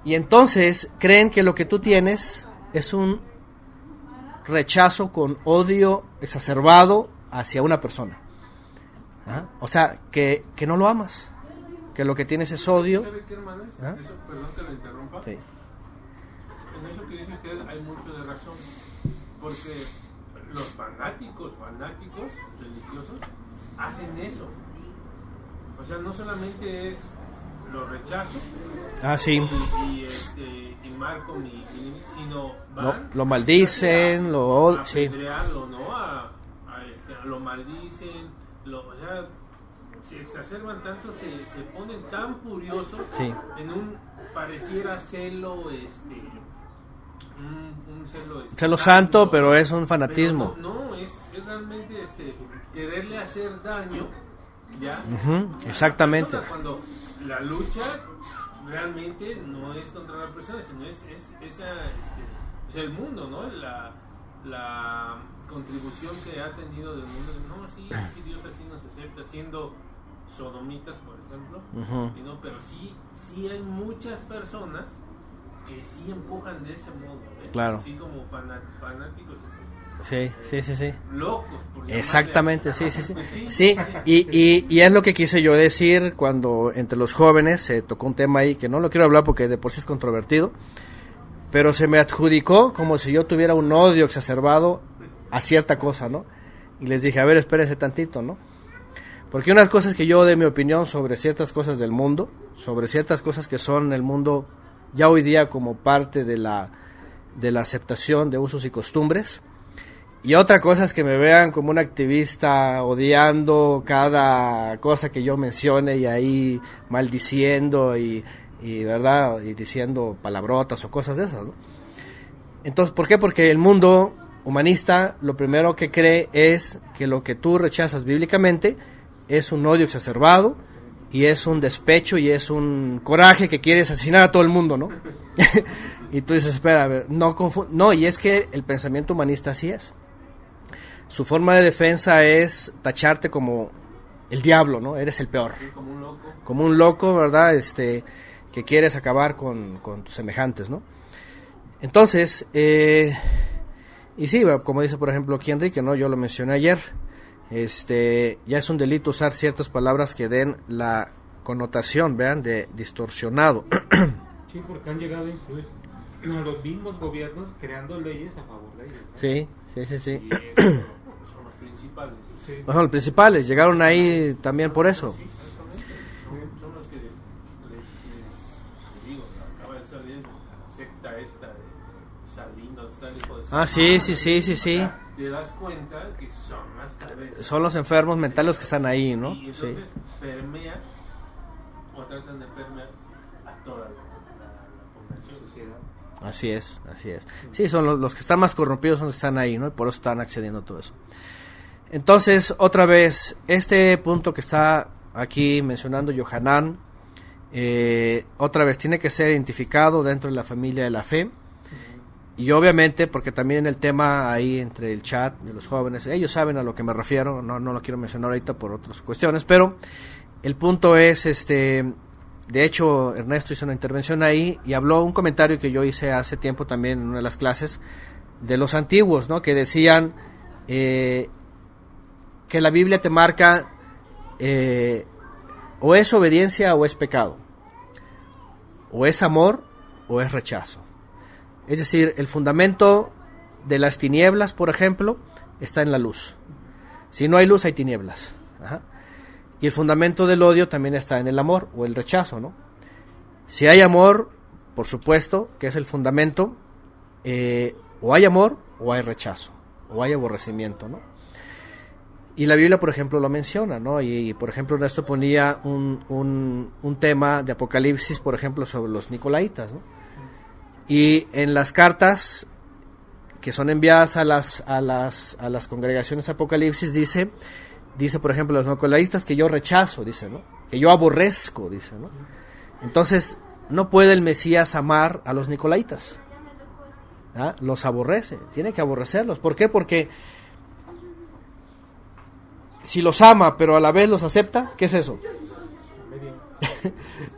Y entonces creen que lo que tú tienes es un rechazo con odio exacerbado hacia una persona. ¿Ah? O sea, que no lo amas, que lo que tienes es odio. ¿Sabe qué, hermanos? ¿Ah? Eso, perdón que lo interrumpa. Sí. En eso que dice usted hay mucho de razón, porque los fanáticos religiosos hacen eso. O sea, no solamente es lo rechazo Sí. y marco sino van Lo maldicen, a sí. apedrearlo, ¿no? Lo maldicen, o sea, se exacerban tanto, se ponen tan furiosos, Sí. en un pareciera celo, un Celo santo, pero es un fanatismo. Pero no, es realmente quererle hacer daño, ¿ya? Exactamente. A la persona, cuando la lucha realmente no es contra la persona, sino es el mundo, ¿no? La contribución que ha tenido del mundo. No, sí, es que Dios así nos acepta, siendo sodomitas, por ejemplo, y no, pero sí hay muchas personas que sí empujan de ese modo, Claro. así como fanáticos, Sí. locos, por Exactamente, llamarle sí. así. Sí, y es lo que quise yo decir cuando entre los jóvenes se tocó un tema ahí que no lo quiero hablar porque de por sí es controvertido, pero se me adjudicó como si yo tuviera un odio exacerbado a cierta cosa, ¿no? Y les dije, a ver, espérense tantito, ¿no? Porque unas cosas que yo dé mi opinión sobre ciertas cosas del mundo, sobre ciertas cosas que son en el mundo ya hoy día como parte de la aceptación de usos y costumbres, y otra cosa es que me vean como un activista odiando cada cosa que yo mencione y ahí maldiciendo y verdad, y diciendo palabrotas o cosas de esas, ¿no? Entonces, ¿por qué? Porque el mundo humanista lo primero que cree es que lo que tú rechazas bíblicamente es un odio exacerbado y es un despecho y es un coraje que quieres asesinar a todo el mundo, ¿no? Y tú dices, espera, a ver, no, y es que el pensamiento humanista así es. Su forma de defensa es tacharte como el diablo, ¿no? Eres el peor. Sí, como un loco. Como un loco, ¿verdad? Que quieres acabar con tus semejantes, ¿no? Entonces, y sí, como dice por ejemplo aquí Enrique, ¿no? Yo lo mencioné ayer, ya es un delito usar ciertas palabras que den la connotación, vean, de distorsionado. Sí, porque han llegado a influir los mismos gobiernos creando leyes a favor de ellos, ¿no? Sí. Y eso Son los principales. sí. Bueno, los principales llegaron ahí también por eso. Sí, exactamente. Son los que les digo, acaba de salir la secta esta de Salinos, tal hijo de Sí. Te das cuenta que son las cabezas. Son los enfermos mentales los que están ahí, ¿no? Y Sí. entonces permea o tratan de permear a toda la población. Sociedad. Así es. Sí, son los que están más corrompidos, son los que están ahí, ¿no? Y por eso están accediendo a todo eso. Entonces, otra vez, este punto que está aquí mencionando Yohanan, otra vez tiene que ser identificado dentro de la familia de la fe. Y obviamente, porque también el tema ahí entre el chat de los jóvenes, ellos saben a lo que me refiero, no lo quiero mencionar ahorita por otras cuestiones, pero el punto es, de hecho, Ernesto hizo una intervención ahí y habló un comentario que yo hice hace tiempo también en una de las clases de los antiguos, ¿no? Que decían que la Biblia te marca o es obediencia o es pecado, o es amor o es rechazo. Es decir, el fundamento de las tinieblas, por ejemplo, está en la luz. Si no hay luz, hay tinieblas. Ajá. Y el fundamento del odio también está en el amor o el rechazo, ¿no? Si hay amor, por supuesto, que es el fundamento, o hay amor o hay rechazo, o hay aborrecimiento, ¿no? Y la Biblia, por ejemplo, lo menciona, ¿no? Y por ejemplo, Ernesto ponía un tema de Apocalipsis, por ejemplo, sobre los nicolaitas, ¿no? Y en las cartas que son enviadas a las congregaciones Apocalipsis, dice, por ejemplo, los nicolaitas que yo rechazo, dice, ¿no? Que yo aborrezco, dice, ¿no? Entonces, no puede el Mesías amar a los nicolaitas. ¿Ah? Los aborrece, tiene que aborrecerlos. ¿Por qué? Porque si los ama, pero a la vez los acepta, ¿qué es eso?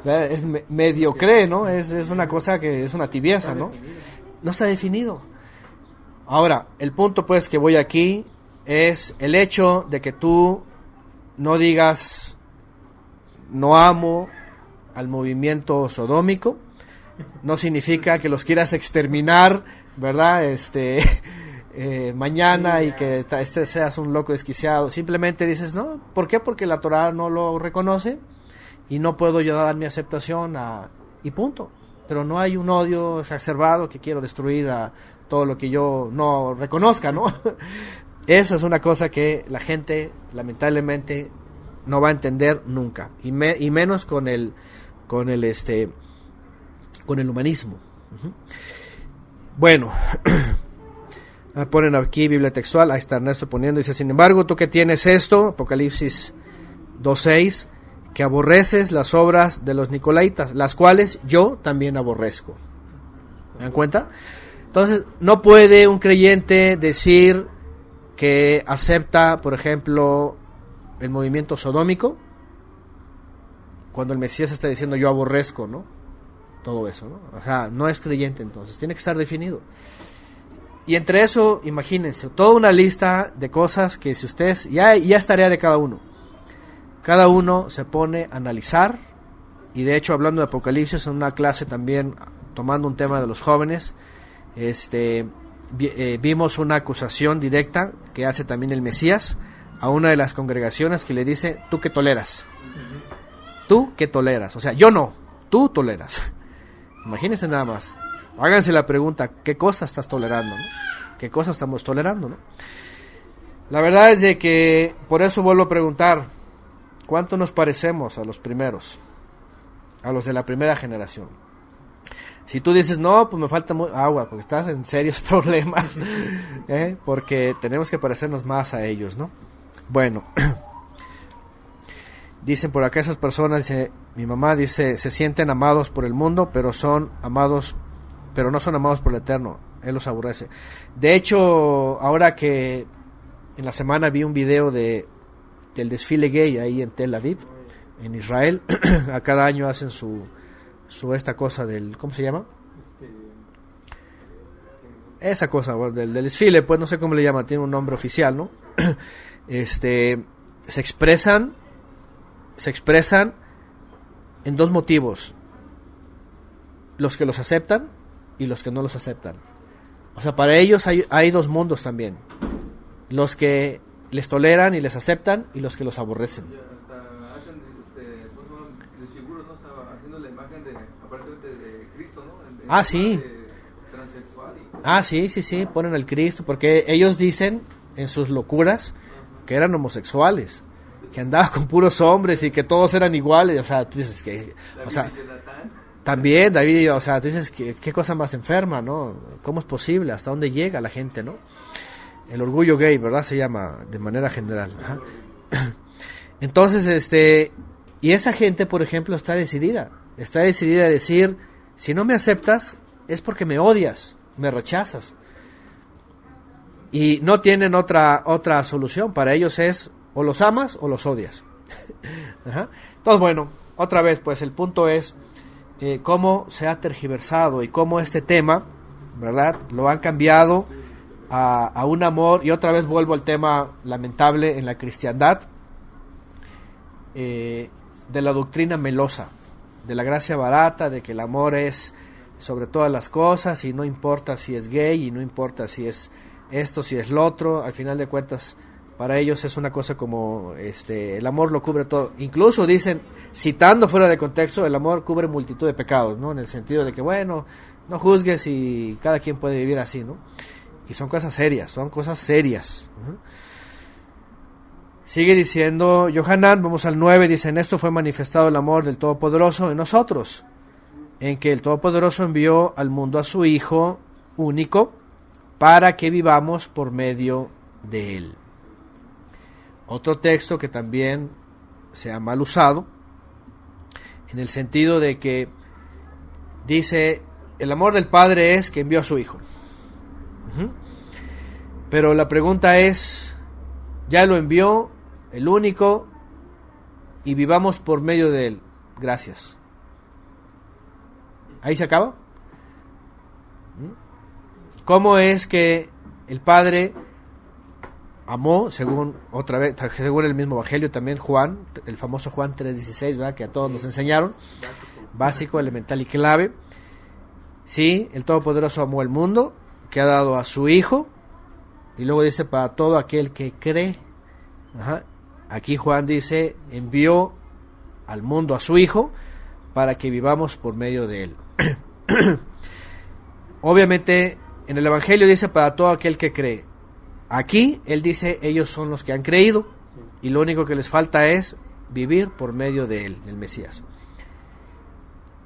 Es mediocre, ¿no? Es una cosa que es una tibieza, ¿no? No está definido. Ahora, el punto pues que voy aquí es el hecho de que tú no digas no amo al movimiento sodómico, no significa que los quieras exterminar, ¿verdad? Mañana y que seas un loco desquiciado. Simplemente dices, no, ¿por qué? Porque la Torah no lo reconoce y no puedo yo dar mi aceptación y punto. Pero no hay un odio exacerbado que quiero destruir a todo lo que yo no reconozca, ¿no? Esa es una cosa que la gente lamentablemente no va a entender nunca, y menos con el humanismo. Uh-huh. Bueno, ponen aquí Biblia textual, ahí está Ernesto poniendo, dice, sin embargo, tú que tienes esto, Apocalipsis 2:6, que aborreces las obras de los nicolaitas, las cuales yo también aborrezco. ¿Me dan cuenta? Entonces, no puede un creyente decir que acepta, por ejemplo, el movimiento sodómico, cuando el Mesías está diciendo yo aborrezco, ¿no? Todo eso, ¿no? O sea, no es creyente entonces, tiene que estar definido. Y entre eso, imagínense, toda una lista de cosas que si ustedes, ya es tarea de cada uno. Cada uno se pone a analizar, y de hecho hablando de Apocalipsis, en una clase también, tomando un tema de los jóvenes, vimos una acusación directa que hace también el Mesías a una de las congregaciones que le dice, ¿tú qué toleras? ¿Tú qué toleras? O sea, yo no, tú toleras. Imagínense nada más. Háganse la pregunta, ¿qué cosa estás tolerando? ¿No? ¿Qué cosa estamos tolerando? ¿No? La verdad es de que, por eso vuelvo a preguntar, ¿cuánto nos parecemos a los primeros? A los de la primera generación. Si tú dices, no, pues me falta agua, porque estás en serios problemas, porque tenemos que parecernos más a ellos, ¿no? Bueno, dicen por acá esas personas, dice, mi mamá dice, se sienten amados por el mundo, pero no son amados por el Eterno, Él los aborrece. De hecho, ahora que en la semana vi un video del desfile gay ahí en Tel Aviv, en Israel, a cada año hacen su esta cosa del, ¿cómo se llama? Esa cosa, bueno, del desfile, pues no sé cómo le llaman, tiene un nombre oficial, ¿no? Se expresan en dos motivos: los que los aceptan y los que no los aceptan. O sea, para ellos hay dos mundos también: los que les toleran y les aceptan, y los que los aborrecen. Hacen desfiguros, ¿no? O sea, haciendo la imagen de Cristo, ¿no? Sí. Transexual sí, ponen al Cristo, porque ellos dicen en sus locuras que eran homosexuales, que andaban con puros hombres y que todos eran iguales. O sea, tú dices que, o sea, también David, o sea, tú dices que qué cosa más enferma, ¿no? ¿Cómo es posible? ¿Hasta dónde llega la gente, no? El orgullo gay, ¿verdad? Se llama de manera general. Ajá. Entonces, y esa gente, por ejemplo, está decidida a decir, si no me aceptas es porque me odias, me rechazas. Y no tienen otra solución. Para ellos es o los amas o los odias. Ajá. Entonces, bueno, otra vez, pues el punto es cómo se ha tergiversado y cómo este tema, ¿verdad?, lo han cambiado a un amor. Y otra vez vuelvo al tema lamentable en la cristiandad, de la doctrina melosa, de la gracia barata, de que el amor es sobre todas las cosas, y no importa si es gay, y no importa si es esto, si es lo otro. Al final de cuentas, para ellos es una cosa como el amor lo cubre todo. Incluso dicen, citando fuera de contexto, el amor cubre multitud de pecados, ¿no? En el sentido de que, bueno, no juzgues y cada quien puede vivir así, ¿no? Y son cosas serias, ¿no? Sigue diciendo Yohanan, vamos al 9, dice: en esto fue manifestado el amor del Todopoderoso en nosotros, en que el Todopoderoso envió al mundo a su Hijo único para que vivamos por medio de él. Otro texto que también se ha mal usado, en el sentido de que dice, el amor del Padre es que envió a su Hijo. Pero la pregunta es, ya lo envió, el único, y vivamos por medio de él. Gracias. ¿Ahí se acaba? ¿Cómo es que el Padre amó, según el mismo Evangelio también, Juan, el famoso Juan 3:16, ¿verdad? Que a todos nos enseñaron, básico, elemental y clave? Sí, el Todopoderoso amó el mundo, que ha dado a su Hijo, y luego dice, para todo aquel que cree. Aquí Juan dice, envió al mundo a su Hijo para que vivamos por medio de él. Obviamente en el Evangelio dice, para todo aquel que cree. Aquí él dice, ellos son los que han creído, y lo único que les falta es vivir por medio de él, el Mesías.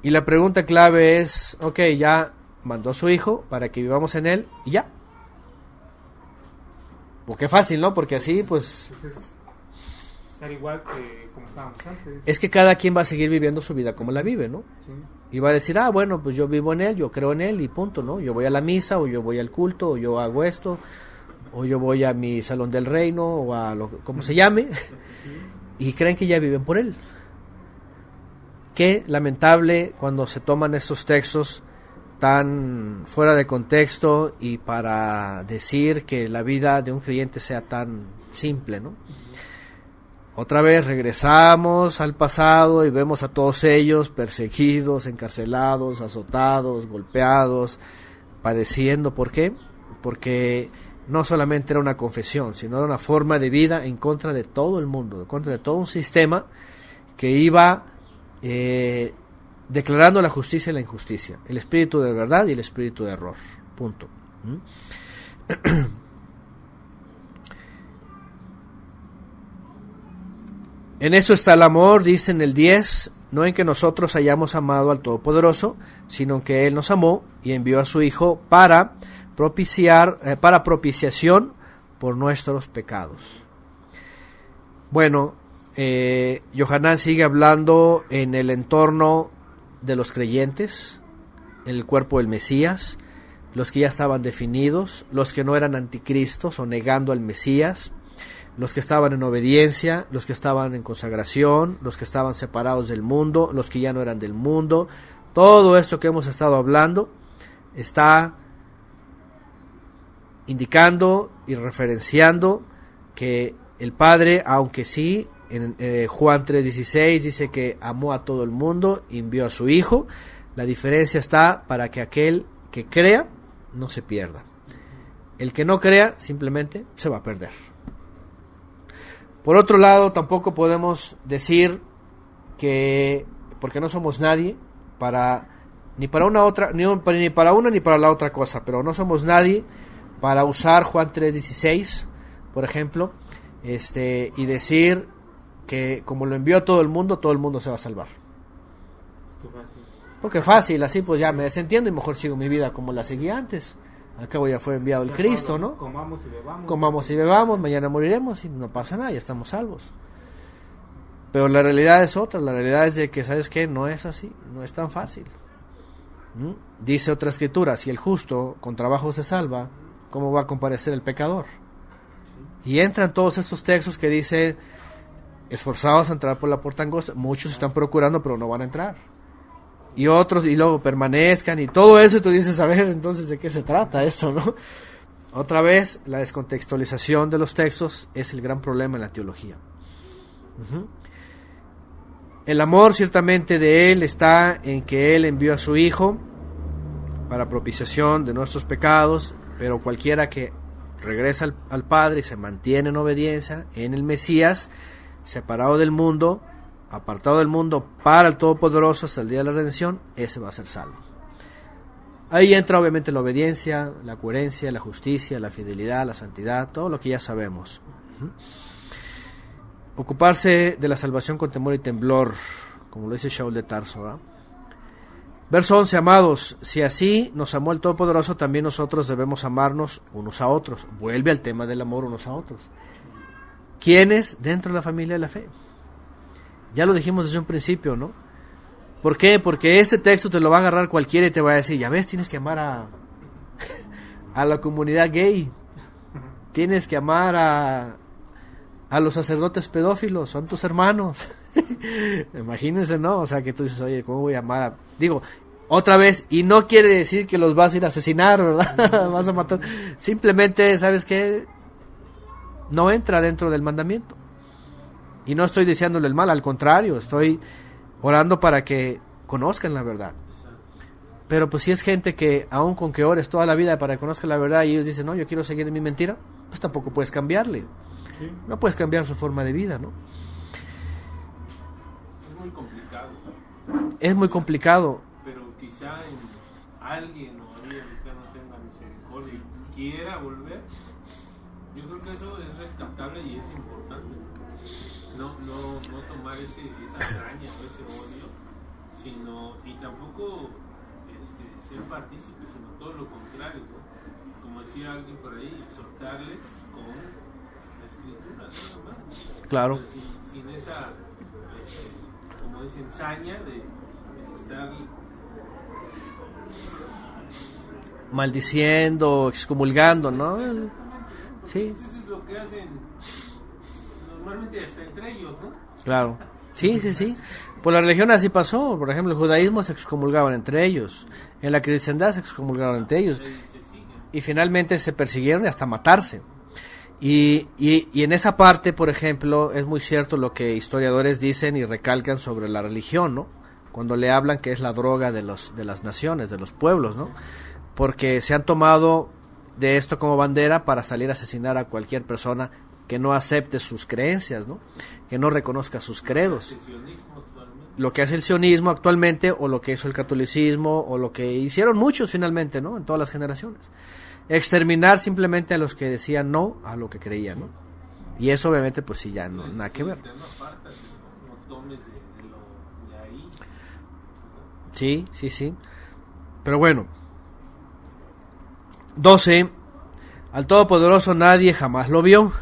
Y la pregunta clave es, ok, ya mandó a su Hijo para que vivamos en él, y ya. Pues qué fácil, ¿no? Porque así, pues estar igual que como estábamos antes. Es que cada quien va a seguir viviendo su vida como la vive, ¿no? Sí. Y va a decir, bueno, pues yo vivo en él, yo creo en él y punto, ¿no? Yo voy a la misa, o yo voy al culto, o yo hago esto, o yo voy a mi salón del reino, o a como se llame, y creen que ya viven por él. Qué lamentable cuando se toman estos textos tan fuera de contexto y para decir que la vida de un creyente sea tan simple, ¿no? Otra vez regresamos al pasado y vemos a todos ellos perseguidos, encarcelados, azotados, golpeados, padeciendo. ¿Por qué? Porque no solamente era una confesión, sino era una forma de vida en contra de todo el mundo, en contra de todo un sistema que iba declarando la justicia y la injusticia, el espíritu de verdad y el espíritu de error. Punto. En eso está el amor, dice en el 10, no en que nosotros hayamos amado al Todopoderoso, sino que Él nos amó y envió a su Hijo para propiciación por nuestros pecados. Bueno, Yohanan sigue hablando en el entorno de los creyentes, en el cuerpo del Mesías, los que ya estaban definidos, los que no eran anticristos o negando al Mesías, los que estaban en obediencia, los que estaban en consagración, los que estaban separados del mundo, los que ya no eran del mundo. Todo esto que hemos estado hablando está indicando y referenciando que el Padre, aunque sí, en Juan 3:16 dice que amó a todo el mundo y envió a su Hijo, la diferencia está para que aquel que crea no se pierda. El que no crea simplemente se va a perder. Por otro lado, tampoco podemos decir que, porque no somos nadie ni para una ni para la otra cosa, pero no somos nadie para usar Juan 3:16, por ejemplo, y decir que como lo envió a todo el mundo se va a salvar. Qué fácil. Porque fácil, así pues ya me desentiendo y mejor sigo mi vida como la seguía antes. Al cabo ya fue enviado el Cristo, ¿no? Comamos y bebamos. Comamos y bebamos, mañana moriremos y no pasa nada, ya estamos salvos. Pero la realidad es otra, la realidad es de que, ¿sabes qué? No es así, no es tan fácil. Dice otra escritura, si el justo con trabajo se salva, ¿cómo va a comparecer el pecador? Y entran todos estos textos que dicen, esforzados a entrar por la puerta angosta, muchos están procurando pero no van a entrar. Y otros, y luego permanezcan y todo eso, y tú dices, a ver, entonces, ¿de qué se trata esto, no? Otra vez, la descontextualización de los textos es el gran problema en la teología. El amor, ciertamente, de Él está en que Él envió a su Hijo para propiciación de nuestros pecados, pero cualquiera que regresa al Padre y se mantiene en obediencia en el Mesías, separado del mundo, apartado del mundo para el Todopoderoso hasta el día de la redención, ese va a ser salvo. Ahí entra obviamente la obediencia, la coherencia, la justicia, la fidelidad, la santidad, todo lo que ya sabemos. Ocuparse de la salvación con temor y temblor, como lo dice Shaul de Tarso, ¿verdad? Verso 11, amados, si así nos amó el Todopoderoso, también nosotros debemos amarnos unos a otros. Vuelve al tema del amor unos a otros. ¿Quiénes dentro de la familia de la fe? Ya lo dijimos desde un principio, ¿no? ¿Por qué? Porque este texto te lo va a agarrar cualquiera y te va a decir, ya ves, tienes que amar a la comunidad gay, tienes que amar a los sacerdotes pedófilos, son tus hermanos. Imagínense, ¿no? O sea, que tú dices, oye, ¿cómo voy a amar a...? Digo, otra vez, y no quiere decir que los vas a ir a asesinar, ¿verdad? Vas a matar. Simplemente, ¿sabes qué? No entra dentro del mandamiento. Y no estoy deseándole el mal, al contrario, estoy orando para que conozcan la verdad. Pero pues si es gente que, aun con que ores toda la vida para que conozcan la verdad, y ellos dicen, no, yo quiero seguir en mi mentira, pues tampoco puedes cambiarle. Sí. No puedes cambiar su forma de vida, ¿no? Es muy complicado. Es muy complicado. Pero quizá en alguien o alguien que no tenga misericordia y quiera volver, yo creo que eso es rescatable y es importante. No tomar esa hazaña o ese odio, sino, y tampoco ser partícipe, sino todo lo contrario, ¿no? Como decía alguien por ahí, exhortarles con la escritura, nada más. Claro. Pero sin esa, como dicen, saña de estar maldiciendo, excomulgando, ¿no? Sí. Eso es lo que hacen normalmente hasta entre ellos, ¿no? Claro. Sí. Por la religión así pasó. Por ejemplo, el judaísmo se excomulgaban entre ellos. En la cristiandad se excomulgaban entre ellos. Y finalmente se persiguieron y hasta matarse. Y en esa parte, por ejemplo, es muy cierto lo que historiadores dicen y recalcan sobre la religión, ¿no? Cuando le hablan que es la droga de las naciones, de los pueblos, ¿no? Porque se han tomado de esto como bandera para salir a asesinar a cualquier persona que no acepte sus creencias, ¿no? Que no reconozca sus credos. Lo que hace el sionismo actualmente, o lo que hizo el catolicismo, o lo que hicieron muchos finalmente, ¿no? En todas las generaciones. Exterminar simplemente a los que decían no a lo que creían, ¿no? Y eso obviamente pues sí ya no, nada que ver. Sí. Pero bueno. 12. Al Todopoderoso nadie jamás lo vio.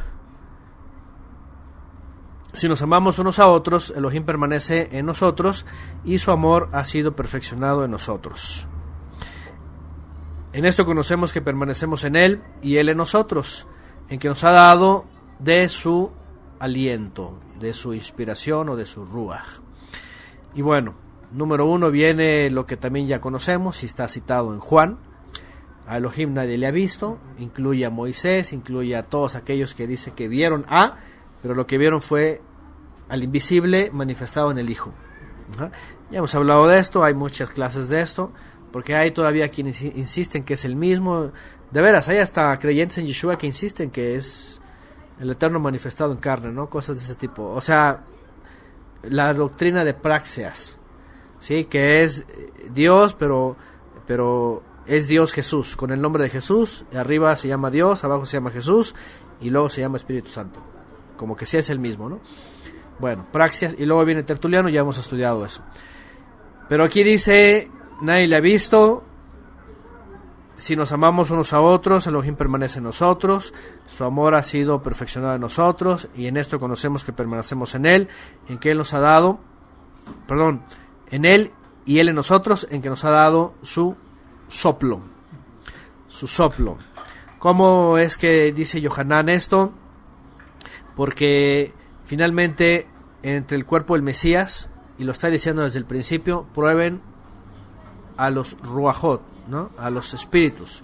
Si nos amamos unos a otros, Elohim permanece en nosotros y su amor ha sido perfeccionado en nosotros. En esto conocemos que permanecemos en Él y Él en nosotros, en que nos ha dado de su aliento, de su inspiración o de su ruaj. Y bueno, número 1 viene lo que también ya conocemos y está citado en Juan. A Elohim nadie le ha visto, incluye a Moisés, incluye a todos aquellos que dicen que vieron pero lo que vieron fue al invisible manifestado en el Hijo. Ya hemos hablado de esto, hay muchas clases de esto, porque hay todavía quienes insisten que es el mismo. De veras, hay hasta creyentes en Yeshua que insisten que es el Eterno manifestado en carne, ¿no? Cosas de ese tipo. O sea, la doctrina de praxeas, ¿sí? Que es Dios, pero es Dios Jesús, con el nombre de Jesús, arriba se llama Dios, abajo se llama Jesús, y luego se llama Espíritu Santo. Como que sí es el mismo, ¿no? Bueno, praxeas, y luego viene Tertuliano, ya hemos estudiado eso. Pero aquí dice, nadie le ha visto, si nos amamos unos a otros, Elohim permanece en nosotros, su amor ha sido perfeccionado en nosotros, y en esto conocemos que permanecemos en Él, en que Él nos ha dado, en Él y Él en nosotros, en que nos ha dado su soplo. ¿Cómo es que dice Yohanan esto? Porque finalmente entre el cuerpo del Mesías, y lo está diciendo desde el principio, prueben a los ruajot, ¿no? A los espíritus.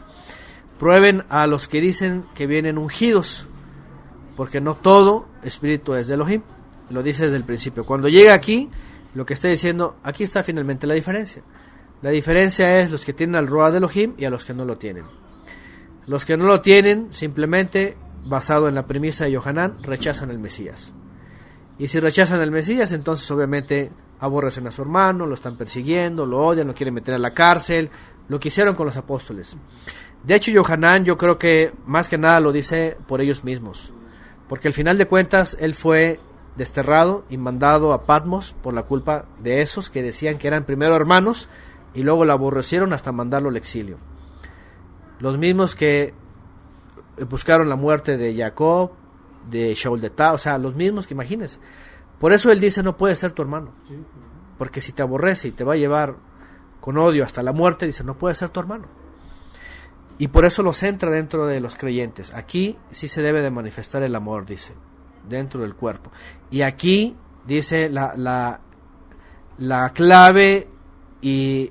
Prueben a los que dicen que vienen ungidos, porque no todo espíritu es de Elohim. Lo dice desde el principio. Cuando llega aquí, lo que está diciendo, aquí está finalmente la diferencia. La diferencia es los que tienen al Ruach de Elohim y a los que no lo tienen. Los que no lo tienen, simplemente, basado en la premisa de Yohanan, rechazan el Mesías. Y si rechazan al Mesías, entonces obviamente aborrecen a su hermano, lo están persiguiendo, lo odian, lo quieren meter a la cárcel, lo que hicieron con los apóstoles. De hecho, Yohanan, yo creo que más que nada lo dice por ellos mismos, porque al final de cuentas él fue desterrado y mandado a Patmos por la culpa de esos que decían que eran primero hermanos y luego lo aborrecieron hasta mandarlo al exilio. Los mismos que buscaron la muerte de Jacob, de Shaul de Tarso, o sea, los mismos que imagínense. Por eso él dice, no puede ser tu hermano, porque si te aborrece y te va a llevar con odio hasta la muerte, dice, no puede ser tu hermano. Y por eso lo centra dentro de los creyentes. Aquí sí se debe de manifestar el amor, dice, dentro del cuerpo. Y aquí dice la clave y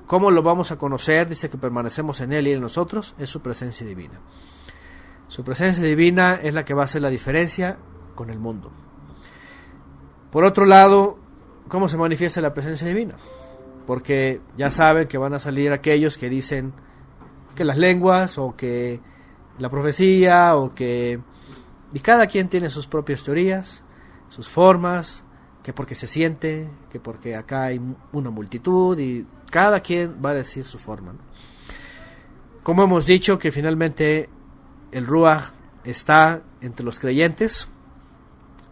cómo lo vamos a conocer, dice que permanecemos en él y en nosotros, es su presencia divina. Su presencia divina es la que va a hacer la diferencia con el mundo. Por otro lado, ¿cómo se manifiesta la presencia divina? Porque ya saben que van a salir aquellos que dicen que las lenguas o que la profecía o que... Y cada quien tiene sus propias teorías, sus formas, que porque se siente, que porque acá hay una multitud y cada quien va a decir su forma, ¿no? Como hemos dicho que finalmente el Ruach está entre los creyentes,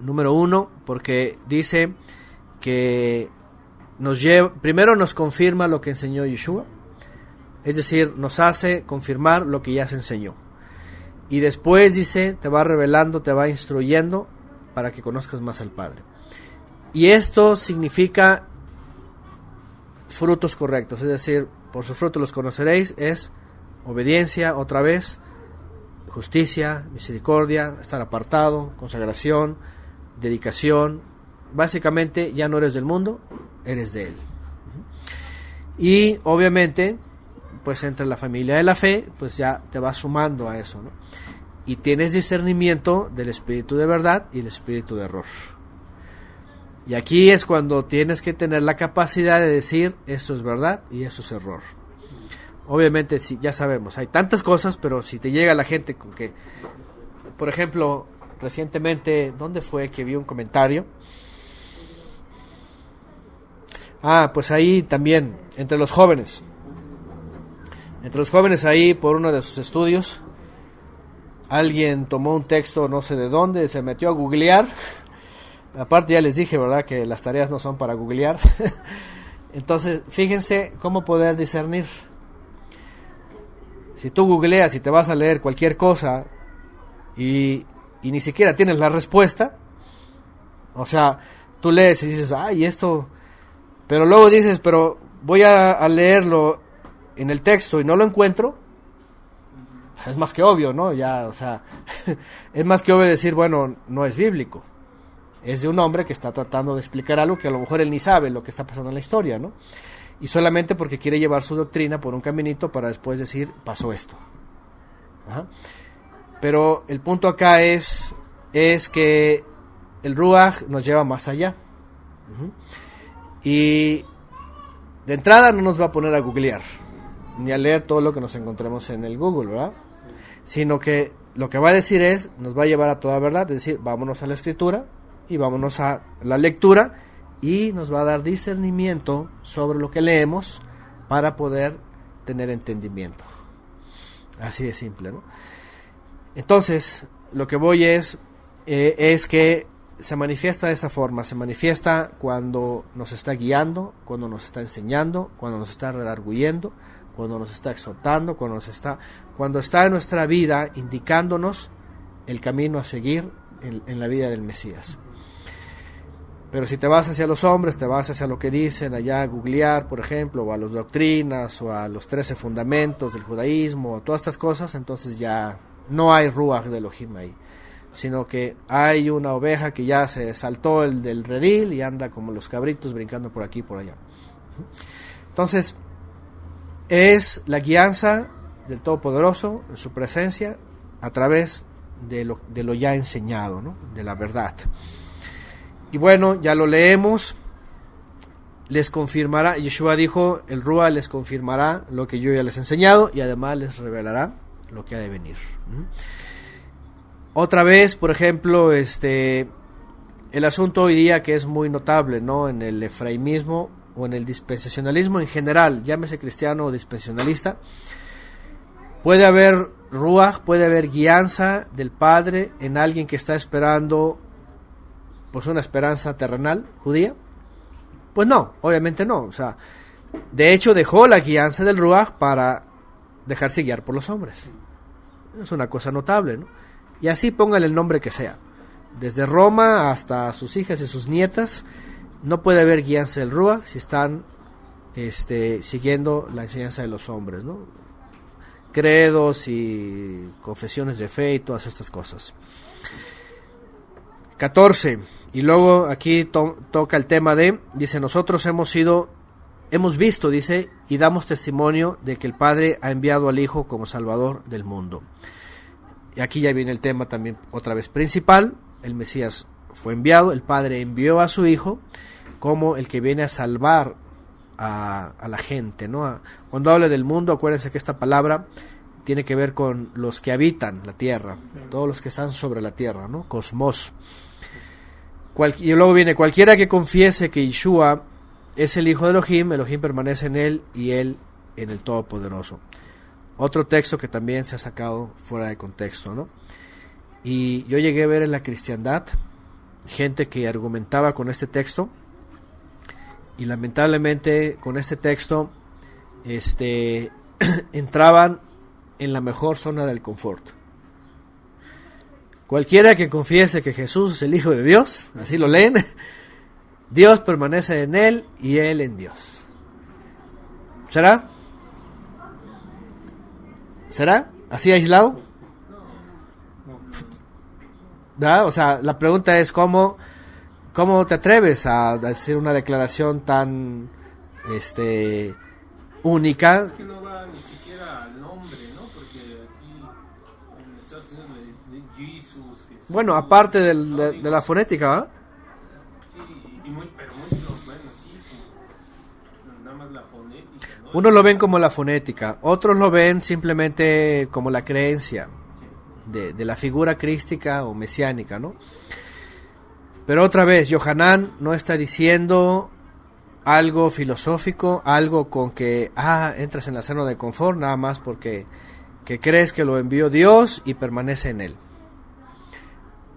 número uno, porque dice que primero nos confirma lo que enseñó Yeshua, es decir, nos hace confirmar lo que ya se enseñó. Y después dice, te va revelando, te va instruyendo para que conozcas más al Padre. Y esto significa frutos correctos, es decir, por sus frutos los conoceréis, es obediencia, otra vez, justicia, misericordia, estar apartado, consagración, dedicación. Básicamente ya no eres del mundo, eres de él. Y obviamente, pues entre la familia de la fe, pues ya te vas sumando a eso, ¿no? Y tienes discernimiento del espíritu de verdad y el espíritu de error. Y aquí es cuando tienes que tener la capacidad de decir esto es verdad y esto es error. Obviamente, sí, ya sabemos, hay tantas cosas, pero si te llega la gente con que, por ejemplo, recientemente, ¿dónde fue que vi un comentario? Pues ahí también, entre los jóvenes ahí, por uno de sus estudios, alguien tomó un texto no sé de dónde, se metió a googlear. Aparte ya les dije, ¿verdad?, que las tareas no son para googlear. Entonces, fíjense cómo poder discernir. Si tú googleas y te vas a leer cualquier cosa y ni siquiera tienes la respuesta, o sea, tú lees y dices, ay, esto, pero luego dices, pero voy a leerlo en el texto y no lo encuentro, es más que obvio, ¿no? Ya, o sea, es más que obvio decir, bueno, no es bíblico. Es de un hombre que está tratando de explicar algo que a lo mejor él ni sabe lo que está pasando en la historia, ¿no? Y solamente porque quiere llevar su doctrina por un caminito para después decir, pasó esto. Ajá. Pero el punto acá es que el Ruach nos lleva más allá. Uh-huh. Y de entrada no nos va a poner a googlear, ni a leer todo lo que nos encontremos en el Google, ¿verdad? Sino que lo que va a decir es, nos va a llevar a toda verdad, es decir, vámonos a la escritura y vámonos a la lectura y nos va a dar discernimiento sobre lo que leemos para poder tener entendimiento. Así de simple, ¿no? Entonces, lo que voy es que se manifiesta de esa forma, se manifiesta cuando nos está guiando, cuando nos está enseñando, cuando nos está redarguyendo, cuando nos está exhortando, cuando está en nuestra vida indicándonos el camino a seguir en la vida del Mesías. Pero si te vas hacia los hombres, te vas hacia lo que dicen allá a googlear, por ejemplo, o a las doctrinas, o a los 13 fundamentos del judaísmo, o todas estas cosas, entonces ya no hay Ruach de Elohim ahí, sino que hay una oveja que ya se saltó del redil y anda como los cabritos brincando por aquí y por allá. Entonces, es la guianza del Todopoderoso en su presencia a través de lo ya enseñado, ¿no? De la verdad. Y bueno, ya lo leemos. les confirmará, Yeshua dijo, el Ruach les confirmará lo que yo ya les he enseñado y además les revelará lo que ha de venir. Otra vez, por ejemplo, el asunto hoy día que es muy notable, ¿no? En el efraimismo o en el dispensacionalismo en general, llámese cristiano o dispensacionalista, puede haber Ruach, puede haber guianza del Padre en alguien que está esperando pues una esperanza terrenal judía. Pues no, obviamente no. O sea, de hecho dejó la guianza del Ruach para dejarse guiar por los hombres. Es una cosa notable, ¿no? Y así póngale el nombre que sea. Desde Roma hasta sus hijas y sus nietas, no puede haber guianza del Ruach si están siguiendo la enseñanza de los hombres, ¿no? Credos y confesiones de fe y todas estas cosas. 14. Y luego aquí toca el tema dice, nosotros hemos visto, dice, y damos testimonio de que el Padre ha enviado al Hijo como Salvador del mundo. Y aquí ya viene el tema también otra vez principal. El Mesías fue enviado, el Padre envió a su Hijo como el que viene a salvar a la gente, ¿no? Cuando habla del mundo, acuérdense que esta palabra tiene que ver con los que habitan la tierra, todos los que están sobre la tierra, ¿no? Cosmos. Y luego viene, cualquiera que confiese que Yeshua es el Hijo de Elohim permanece en él y él en el Todopoderoso. Otro texto que también se ha sacado fuera de contexto, ¿no? Y yo llegué a ver en la cristiandad gente que argumentaba con este texto y lamentablemente con este texto entraban en la mejor zona del confort. Cualquiera que confiese que Jesús es el Hijo de Dios, así lo leen, Dios permanece en él y él en Dios. ¿Será? ¿Será? ¿Así aislado? ¿Verdad? O sea, la pregunta es ¿cómo te atreves a decir una declaración tan única? Es que no va ni siquiera al nombre, ¿no? Porque aquí en Estados Unidos de Jesús. Bueno, aparte de la fonética, ¿verdad? Sí, pero muchos, bueno, sí, nada más la fonética, ¿no? Unos lo ven como la fonética, otros lo ven simplemente como la creencia de la figura crística o mesiánica, ¿no? Pero otra vez, Yohanan no está diciendo algo filosófico, algo con que entras en la zona de confort nada más porque que crees que lo envió Dios y permanece en él.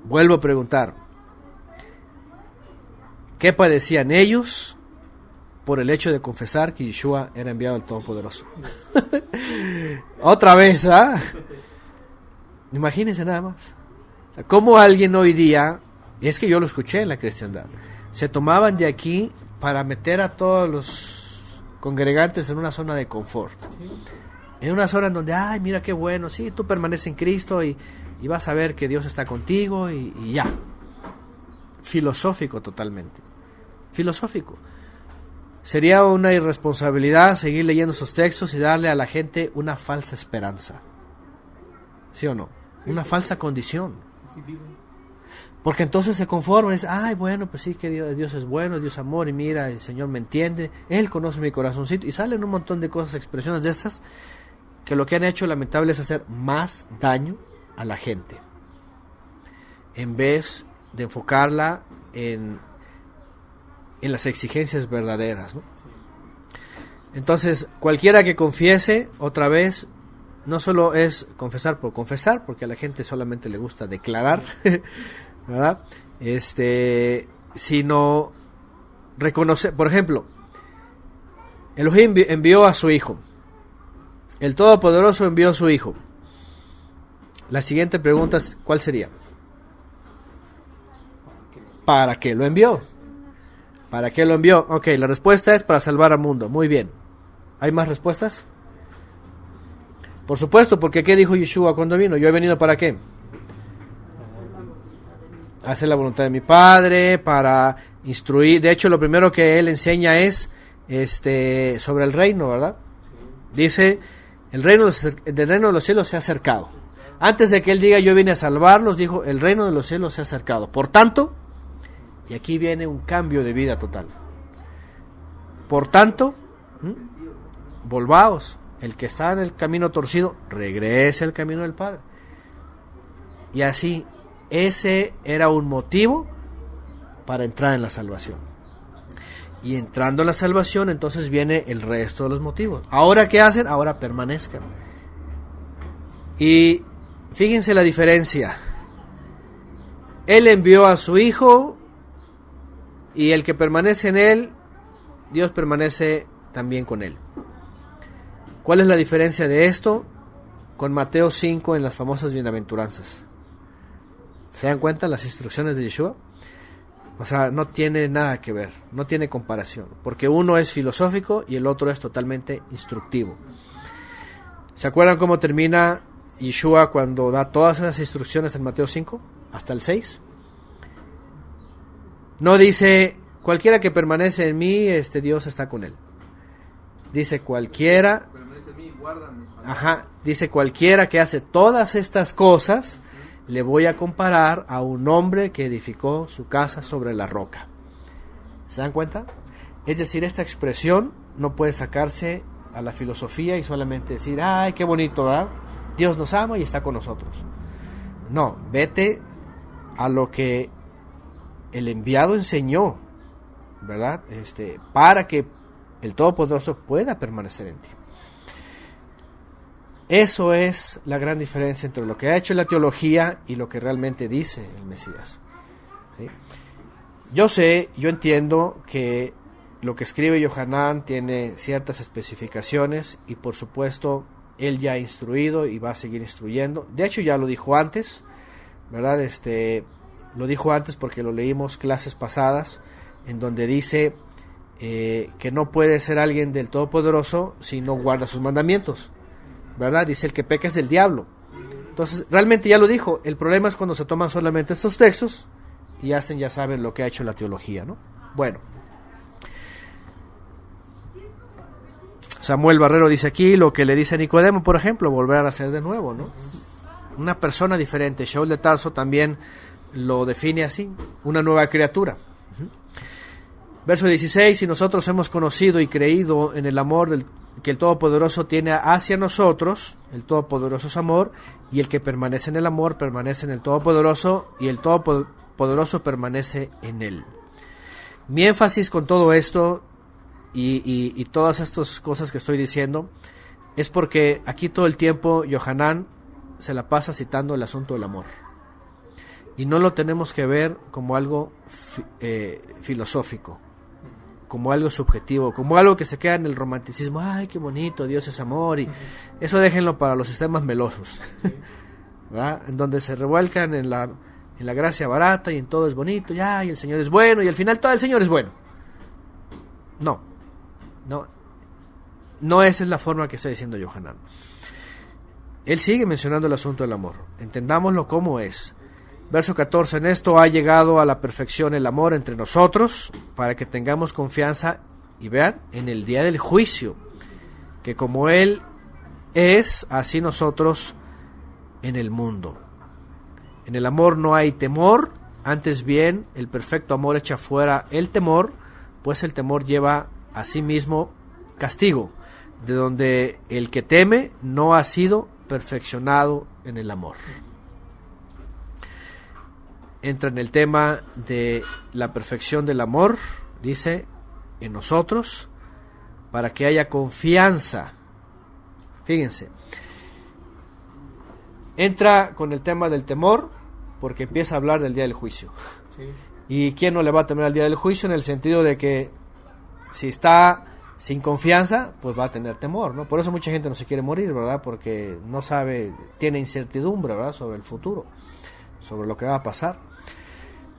Vuelvo a preguntar, ¿qué padecían ellos por el hecho de confesar que Yeshua era enviado al Todopoderoso? Otra vez, Imagínense nada más. O sea, ¿cómo alguien hoy día, y es que yo lo escuché en la cristiandad, se tomaban de aquí para meter a todos los congregantes en una zona de confort? En una zona en donde, mira qué bueno, sí, tú permaneces en Cristo y vas a ver que Dios está contigo y ya. Filosófico totalmente. Filosófico. Sería una irresponsabilidad seguir leyendo esos textos y darle a la gente una falsa esperanza. ¿Sí o no? Una falsa condición. Porque entonces se conforman, es, bueno, pues sí, que Dios es bueno, Dios es amor, y mira, el Señor me entiende, Él conoce mi corazoncito, y salen un montón de cosas, expresiones de estas, que lo que han hecho lamentable es hacer más daño a la gente, en vez de enfocarla en las exigencias verdaderas, ¿no? Entonces, cualquiera que confiese, otra vez, no solo es confesar por confesar, porque a la gente solamente le gusta declarar, ¿verdad? Sino reconocer, por ejemplo, Elohim envió a su Hijo, el Todopoderoso envió a su Hijo. La siguiente pregunta es, ¿cuál sería? ¿Para qué lo envió? ¿Para qué lo envió? Ok, la respuesta es para salvar al mundo. Muy bien. ¿Hay más respuestas? Por supuesto, porque ¿qué dijo Yeshua cuando vino? Yo he venido ¿para qué? Hacer la voluntad de mi Padre, para instruir. De hecho, lo primero que él enseña es sobre el reino, ¿verdad? Dice, del reino de los cielos se ha acercado. Antes de que él diga yo vine a salvarlos, dijo, el reino de los cielos se ha acercado. Por tanto, y aquí viene un cambio de vida total. Por tanto, volvaos, el que está en el camino torcido, regrese al camino del Padre. Y así, ese era un motivo para entrar en la salvación. Y entrando en la salvación, entonces viene el resto de los motivos. ¿Ahora qué hacen? Ahora permanezcan. Y fíjense la diferencia. Él envió a su Hijo, y el que permanece en Él, Dios permanece también con Él. ¿Cuál es la diferencia de esto con Mateo 5 en las famosas bienaventuranzas? ¿Se dan cuenta las instrucciones de Yeshua? O sea, no tiene nada que ver, no tiene comparación, porque uno es filosófico y el otro es totalmente instructivo. ¿Se acuerdan cómo termina Yeshua cuando da todas esas instrucciones en Mateo 5 hasta el 6? No dice, cualquiera que permanece en mí, Dios está con él. Dice cualquiera, dice cualquiera que hace todas estas cosas, le voy a comparar a un hombre que edificó su casa sobre la roca. ¿Se dan cuenta? Es decir, esta expresión no puede sacarse a la filosofía y solamente decir, ay, qué bonito, ¿verdad? Dios nos ama y está con nosotros. No, vete a lo que el enviado enseñó, ¿verdad? Para que el Todopoderoso pueda permanecer en ti. Eso es la gran diferencia entre lo que ha hecho la teología y lo que realmente dice el Mesías. ¿Sí? Yo entiendo que lo que escribe Yohanan tiene ciertas especificaciones y por supuesto él ya ha instruido y va a seguir instruyendo. De hecho ya lo dijo antes, ¿verdad? Lo dijo antes porque lo leímos clases pasadas en donde dice que no puede ser alguien del Todopoderoso si no guarda sus mandamientos, ¿verdad? Dice el que peca es del diablo. Entonces realmente ya lo dijo. El problema es cuando se toman solamente estos textos y hacen, ya saben, lo que ha hecho la teología, ¿no? Bueno, Samuel Barrero dice aquí lo que le dice a Nicodemo, por ejemplo, volver a nacer de nuevo, ¿no? Una persona diferente. Shaul de Tarso también lo define así, una nueva criatura. Verso 16, y nosotros hemos conocido y creído en el amor que el Todopoderoso tiene hacia nosotros, el Todopoderoso es amor, y el que permanece en el amor permanece en el Todopoderoso, y el Todopoderoso permanece en él. Mi énfasis con todo esto y todas estas cosas que estoy diciendo es porque aquí todo el tiempo Yohanan se la pasa citando el asunto del amor. Y no lo tenemos que ver como algo filosófico, como algo subjetivo, como algo que se queda en el romanticismo. Ay, qué bonito, Dios es amor. Y eso déjenlo para los sistemas melosos, ¿verdad? En donde se revuelcan en la gracia barata y en todo es bonito. Y el Señor es bueno y al final todo el Señor es bueno. No esa es la forma que está diciendo Yohanan. Él sigue mencionando el asunto del amor. Entendámoslo como es. Verso 14, en esto ha llegado a la perfección el amor entre nosotros, para que tengamos confianza, y vean, en el día del juicio, que como Él es, así nosotros en el mundo. En el amor no hay temor, antes bien, el perfecto amor echa fuera el temor, pues el temor lleva a sí mismo castigo, de donde el que teme no ha sido perfeccionado en el amor. Entra en el tema de la perfección del amor, dice, en nosotros, para que haya confianza. Fíjense, entra con el tema del temor, porque empieza a hablar del día del juicio. Sí. ¿Y quién no le va a temer al día del juicio? En el sentido de que si está sin confianza, pues va a tener temor, ¿no? Por eso mucha gente no se quiere morir, ¿verdad? Porque no sabe, tiene incertidumbre, ¿verdad? Sobre el futuro, sobre lo que va a pasar.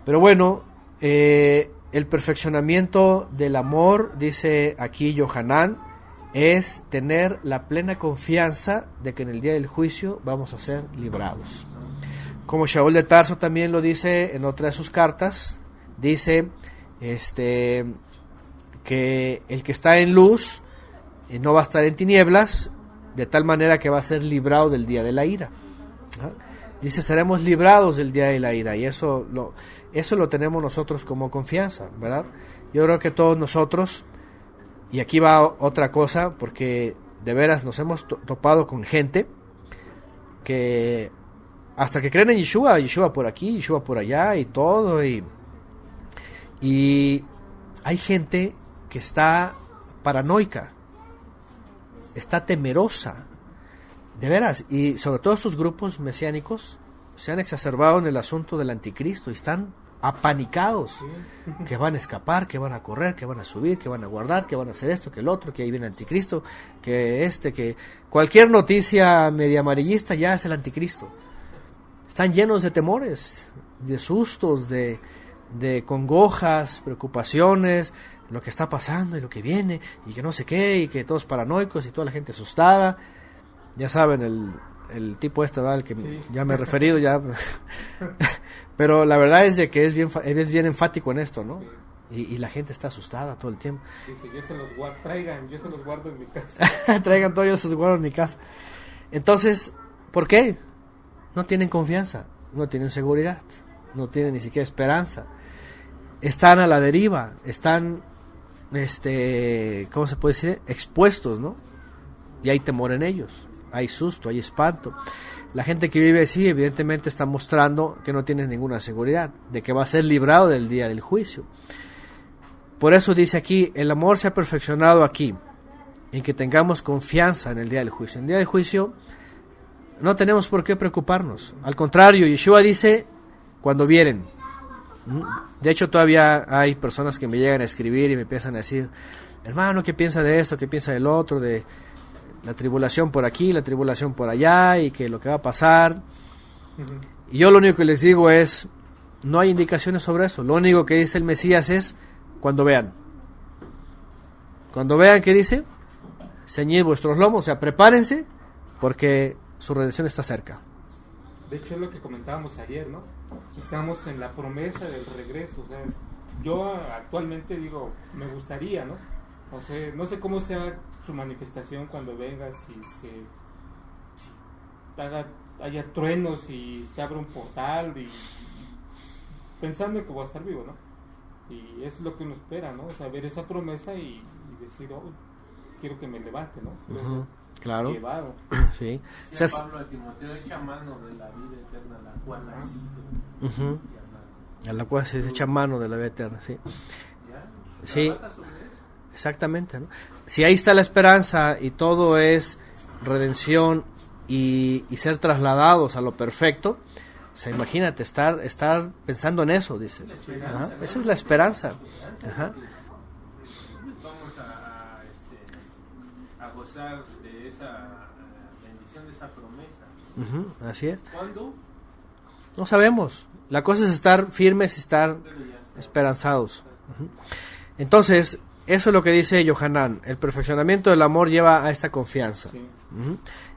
Pero bueno, el perfeccionamiento del amor, dice aquí Yohanan, es tener la plena confianza de que en el día del juicio vamos a ser librados. Como Shaul de Tarso también lo dice en otra de sus cartas, dice que el que está en luz no va a estar en tinieblas, de tal manera que va a ser librado del día de la ira. ¿Ah? Dice, seremos librados del día de la ira, y eso lo tenemos nosotros como confianza, ¿verdad? Yo creo que todos nosotros Y aquí va otra cosa, porque de veras nos hemos topado con gente que hasta que creen en Yeshua, Yeshua por aquí, Yeshua por allá y todo, y hay gente que está paranoica, está temerosa, de veras, y sobre todo estos grupos mesiánicos se han exacerbado en el asunto del anticristo y están apanicados, que van a escapar, que van a correr, que van a subir, que van a guardar, que van a hacer esto, que el otro, que ahí viene el anticristo, que cualquier noticia media amarillista ya es el anticristo. Están llenos de temores, de sustos, de congojas, preocupaciones, lo que está pasando y lo que viene, y que no sé qué, y que todos paranoicos y toda la gente asustada. Ya saben, el tipo ¿verdad? El que ya me he referido ya. Pero la verdad es de que es bien enfático en esto, ¿no? Y la gente está asustada todo el tiempo. Dice, yo se los guardo en mi casa. Traigan todos, yo se los guardo en mi casa. Entonces, ¿por qué? No tienen confianza, no tienen seguridad, no tienen ni siquiera esperanza. Están a la deriva, están, ¿cómo se puede decir? Expuestos, ¿no? Y hay temor en ellos, hay susto, hay espanto. La gente que vive así evidentemente está mostrando que no tiene ninguna seguridad de que va a ser librado del día del juicio. Por eso dice aquí, el amor se ha perfeccionado aquí, en que tengamos confianza en el día del juicio. En el día del juicio no tenemos por qué preocuparnos. Al contrario, Yeshua dice, cuando vienen. De hecho, todavía hay personas que me llegan a escribir y me empiezan a decir, hermano, ¿qué piensa de esto? ¿Qué piensa del otro? De la tribulación por aquí, la tribulación por allá, y que lo que va a pasar. Y yo lo único que les digo es, no hay indicaciones sobre eso. Lo único que dice el Mesías es, cuando vean. Cuando vean, ¿qué dice? Ceñid vuestros lomos, o sea, prepárense, porque su redención está cerca. De hecho, es lo que comentábamos ayer, ¿no? Estamos en la promesa del regreso. O sea, yo actualmente digo, me gustaría, ¿no? O sea, no sé cómo sea su manifestación cuando venga, si haya truenos y se abra un portal, y pensando que voy a estar vivo, ¿no? Y es lo que uno espera, ¿no? O sea, ver esa promesa y decir, oh, quiero que me levante, ¿no? Claro. Llevado. Sí. O sea, Pablo a Timoteo, echa mano de la vida eterna, la cual ha sido. A la cual se echa mano de la vida eterna, sí. ¿Ya? Sí. ¿Trabajas sobre eso? Exactamente, ¿no? Si ahí está la esperanza y todo es redención y ser trasladados a lo perfecto, o sea, imagínate estar pensando en eso, dice. Ajá, esa es la esperanza. Ajá. Vamos a gozar de esa bendición, de esa promesa. Así es. ¿Cuándo? No sabemos. La cosa es estar firmes y estar esperanzados. Entonces, eso es lo que dice Yohanan. El perfeccionamiento del amor lleva a esta confianza. Sí.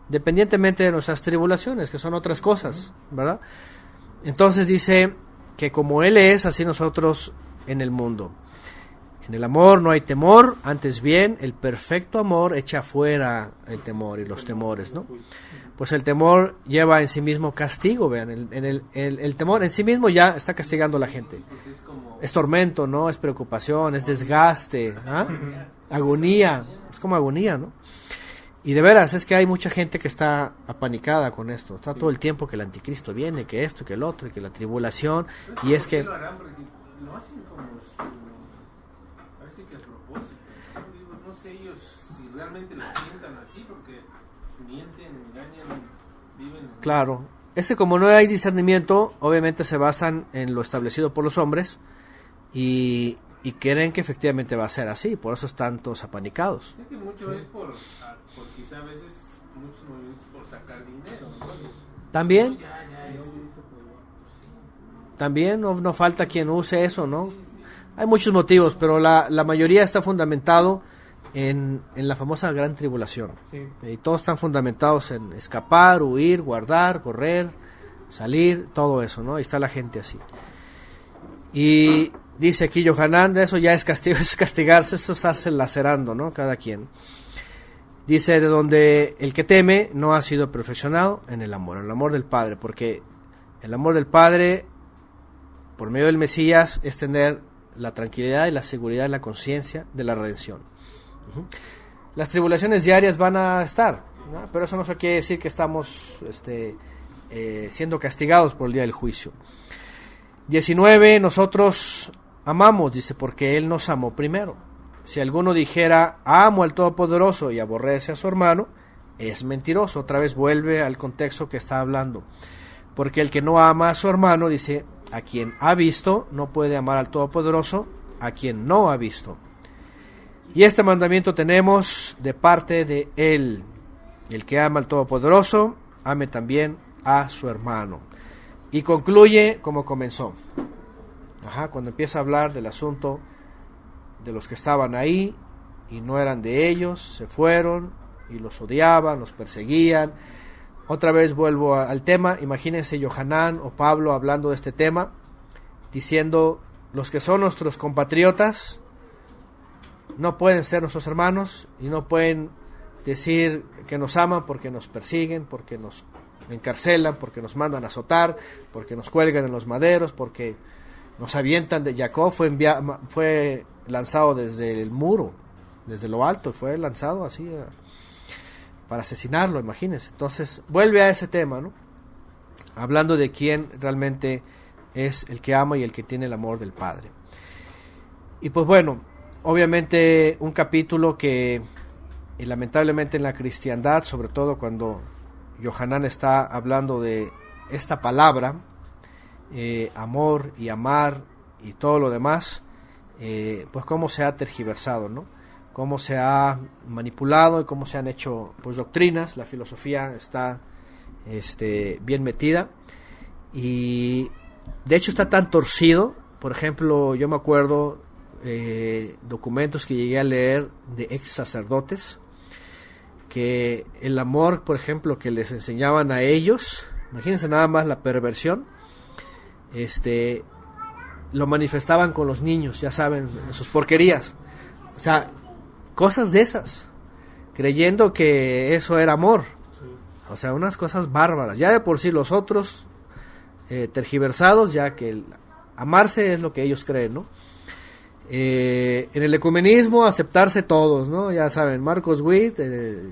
Independientemente de nuestras tribulaciones, que son otras cosas, ¿verdad? Entonces dice que como Él es, así nosotros en el mundo. En el amor no hay temor, antes bien, el perfecto amor echa fuera el temor y los temores, ¿no? Pues el temor lleva en sí mismo castigo, vean, el temor en sí mismo ya está castigando a la gente. Es tormento, ¿no? Es preocupación, es desgaste, ¿ah? Agonía, es como agonía, ¿no? Y de veras, es que hay mucha gente que está apanicada con esto, está todo el tiempo que el anticristo viene, que esto, que el otro, y que la tribulación, y es que... Lo harán porque lo hacen como... Parece que a propósito. No sé ellos si realmente lo sientan así, porque mienten, engañan, viven... Claro, es que como no hay discernimiento, obviamente se basan en lo establecido por los hombres, y creen que efectivamente va a ser así, por eso están todos apanicados. Sé que mucho es por quizá a veces muchos movimientos por sacar dinero, ¿no? También, también no falta quien use eso, ¿no? Hay muchos motivos, pero la mayoría está fundamentado en la famosa gran tribulación. Sí. Y todos están fundamentados en escapar, huir, guardar, correr, salir, todo eso, ¿no? Y está la gente así. Y dice aquí Yohanan, eso ya es castigo, es castigarse, eso es estarse lacerando, ¿no? Cada quien. Dice, de donde el que teme no ha sido perfeccionado en el amor del Padre, porque el amor del Padre, por medio del Mesías, es tener la tranquilidad y la seguridad en la conciencia de la redención. Las tribulaciones diarias van a estar, ¿no? Pero eso no quiere decir que estamos siendo castigados por el día del juicio. 19, nosotros amamos, dice, porque Él nos amó primero. Si alguno dijera, amo al Todopoderoso y aborrece a su hermano, es mentiroso. Otra vez vuelve al contexto que está hablando. Porque el que no ama a su hermano, dice, a quien ha visto, no puede amar al Todopoderoso, a quien no ha visto. Y este mandamiento tenemos de parte de Él. El que ama al Todopoderoso, ame también a su hermano. Y concluye como comenzó. Cuando empieza a hablar del asunto de los que estaban ahí y no eran de ellos, se fueron y los odiaban, los perseguían. Otra vez vuelvo al tema. Imagínense Yohanan o Pablo hablando de este tema, diciendo, los que son nuestros compatriotas no pueden ser nuestros hermanos y no pueden decir que nos aman porque nos persiguen, porque nos encarcelan, porque nos mandan a azotar, porque nos cuelgan en los maderos, porque nos avientan de Jacob. Fue lanzado desde el muro, desde lo alto, fue lanzado así para asesinarlo, imagínense. Entonces vuelve a ese tema, ¿no? Hablando de quién realmente es el que ama y el que tiene el amor del Padre. Y pues bueno, obviamente un capítulo que lamentablemente en la cristiandad, sobre todo cuando Yohanan está hablando de esta palabra, amor y amar y todo lo demás, pues cómo se ha tergiversado, ¿no? Cómo se ha manipulado y cómo se han hecho pues doctrinas. La filosofía está bien metida y de hecho está tan torcido. Por ejemplo, yo me acuerdo documentos que llegué a leer de ex sacerdotes, que el amor, por ejemplo, que les enseñaban a ellos, imagínense nada más la perversión, lo manifestaban con los niños, ya saben, sus porquerías, o sea, cosas de esas, creyendo que eso era amor, o sea, unas cosas bárbaras. Ya de por sí los otros tergiversados, ya que el amarse es lo que ellos creen, ¿no? En el ecumenismo, aceptarse todos, ¿no? Ya saben, Marcos Witt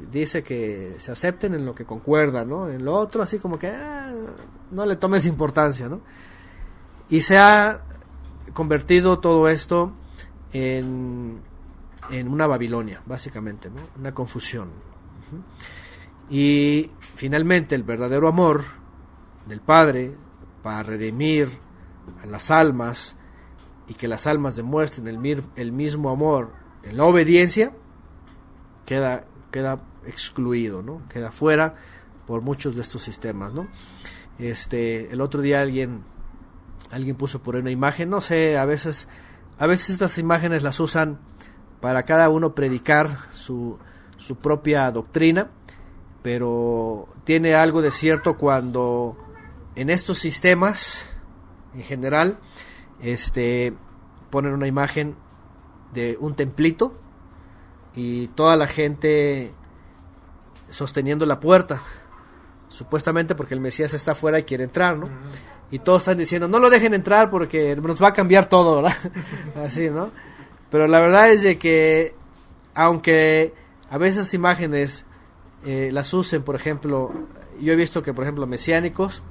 dice que se acepten en lo que concuerdan, ¿no? En lo otro, así como que no le tomes importancia, ¿no? Y se ha convertido todo esto en una Babilonia, básicamente, ¿no? Una confusión. Y finalmente el verdadero amor del Padre para redimir a las almas y que las almas demuestren el mismo amor en la obediencia, queda excluido, ¿no? Queda fuera por muchos de estos sistemas, ¿no? El otro día alguien puso por ahí una imagen, no sé, a veces estas imágenes las usan para cada uno predicar su propia doctrina, pero tiene algo de cierto cuando en estos sistemas en general ponen una imagen de un templito y toda la gente sosteniendo la puerta, supuestamente porque el Mesías está afuera y quiere entrar, ¿no? Y todos están diciendo, no lo dejen entrar porque nos va a cambiar todo, ¿verdad? Así, ¿no? Pero la verdad es de que, aunque a veces imágenes las usen, por ejemplo, yo he visto que, por ejemplo, mesiánicos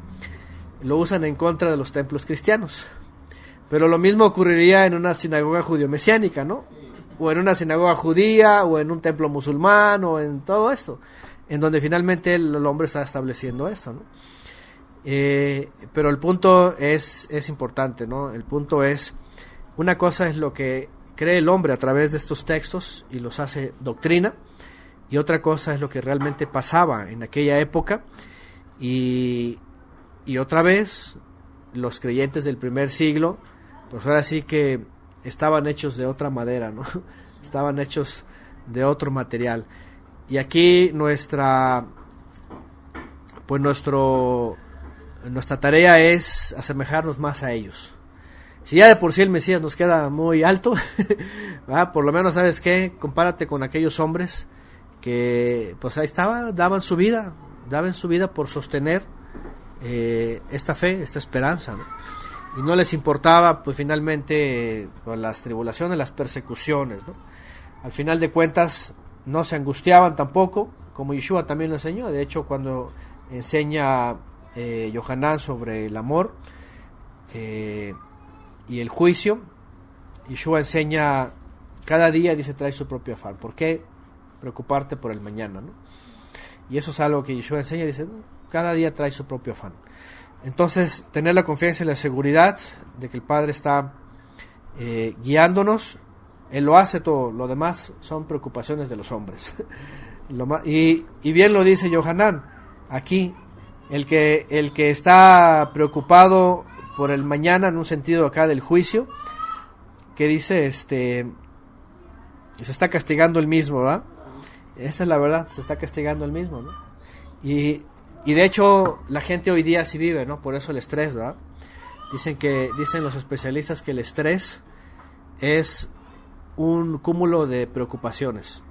lo usan en contra de los templos cristianos. Pero lo mismo ocurriría en una sinagoga judío-mesiánica, ¿no? O en una sinagoga judía, o en un templo musulmán, o en todo esto, en donde finalmente el hombre está estableciendo esto, ¿no? Pero el punto es importante, ¿no? El punto es, una cosa es lo que cree el hombre a través de estos textos y los hace doctrina, y otra cosa es lo que realmente pasaba en aquella época, y otra vez los creyentes del primer siglo, pues ahora sí que estaban hechos de otra madera, ¿no? Estaban hechos de otro material. Y aquí nuestra tarea es asemejarnos más a ellos. Si ya de por sí el Mesías nos queda muy alto, por lo menos, ¿sabes qué? Compárate con aquellos hombres que pues ahí daban su vida por sostener esta fe, esta esperanza, ¿no? Y no les importaba pues finalmente pues, las tribulaciones, las persecuciones, ¿no? al final de cuentas no se angustiaban tampoco, como Yeshua también lo enseñó. De hecho, cuando enseña Yohanan sobre el amor y el juicio, Yeshua enseña cada día, dice, trae su propio afán. ¿Por qué preocuparte por el mañana, ¿no? Y eso es algo que Yeshua enseña, dice, cada día trae su propio afán. Entonces, tener la confianza y la seguridad de que el Padre está guiándonos. Él lo hace todo, lo demás son preocupaciones de los hombres. y bien lo dice Yohanan, aquí, el que está preocupado por el mañana, en un sentido acá del juicio, que dice, se está castigando el mismo, ¿verdad? Esa es la verdad, se está castigando el mismo, ¿no? Y de hecho, la gente hoy día sí vive, ¿no? Por eso el estrés, ¿verdad? Dicen los especialistas que el estrés es un cúmulo de preocupaciones.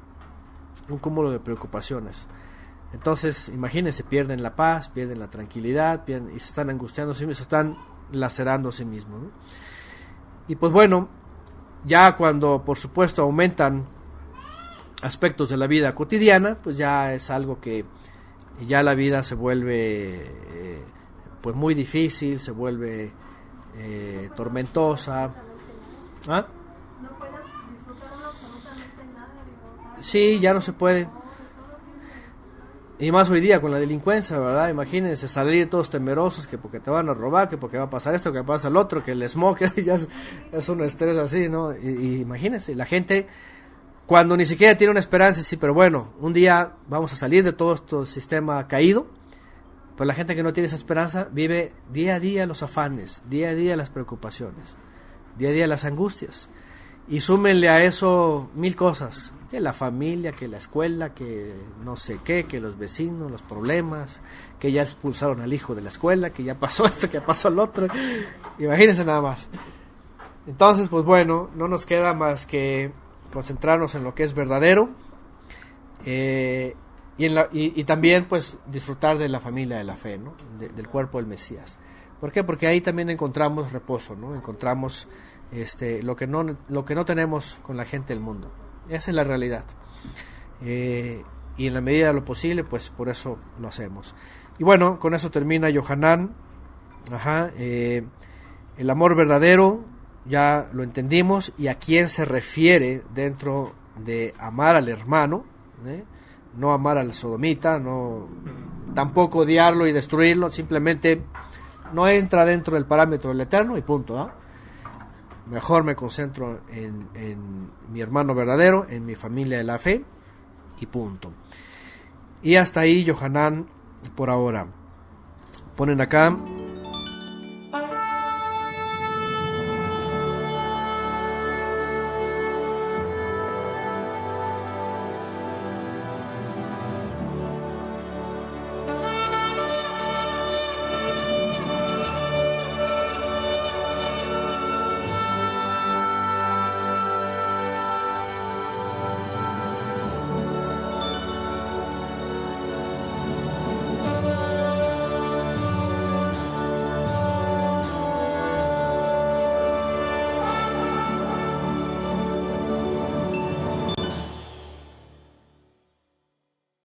Entonces, imagínense, pierden la paz, pierden la tranquilidad, y se están angustiando a sí mismos, se están lacerando a sí mismos, ¿no? Y pues bueno, ya cuando por supuesto aumentan aspectos de la vida cotidiana, pues ya es algo que ya la vida se vuelve pues muy difícil, se vuelve tormentosa. ¿Ah? No pueden disfrutar absolutamente nada, digo. Sí, ya no se puede. Y más hoy día con la delincuencia, ¿verdad? Imagínense salir todos temerosos que porque te van a robar, que porque va a pasar esto, que pasa el otro, que el smog, ya es un estrés así, ¿no? Y imagínense, la gente cuando ni siquiera tiene una esperanza, sí, pero bueno, un día vamos a salir de todo este sistema caído. Pues la gente que no tiene esa esperanza vive día a día los afanes, día a día las preocupaciones, día a día las angustias. Y súmenle a eso 1000 cosas, que la familia, que la escuela, que no sé qué, que los vecinos, los problemas, que ya expulsaron al hijo de la escuela, que ya pasó esto, que pasó el otro. Imagínense nada más. Entonces, pues bueno, no nos queda más que concentrarnos en lo que es verdadero, y también pues disfrutar de la familia de la fe, ¿no? Del cuerpo del Mesías. ¿Por qué? Porque ahí también encontramos reposo, ¿no? Encontramos lo que no tenemos con la gente del mundo. Esa es la realidad. Y en la medida de lo posible, pues por eso lo hacemos. Y bueno, con eso termina Yohanan. El amor verdadero ya lo entendimos, y a quién se refiere dentro de amar al hermano, no amar al sodomita, no tampoco odiarlo y destruirlo, simplemente no entra dentro del parámetro del Eterno y punto, ¿eh? Mejor me concentro en mi hermano verdadero, en mi familia de la fe y punto. Y hasta ahí Yohanan por ahora. Ponen acá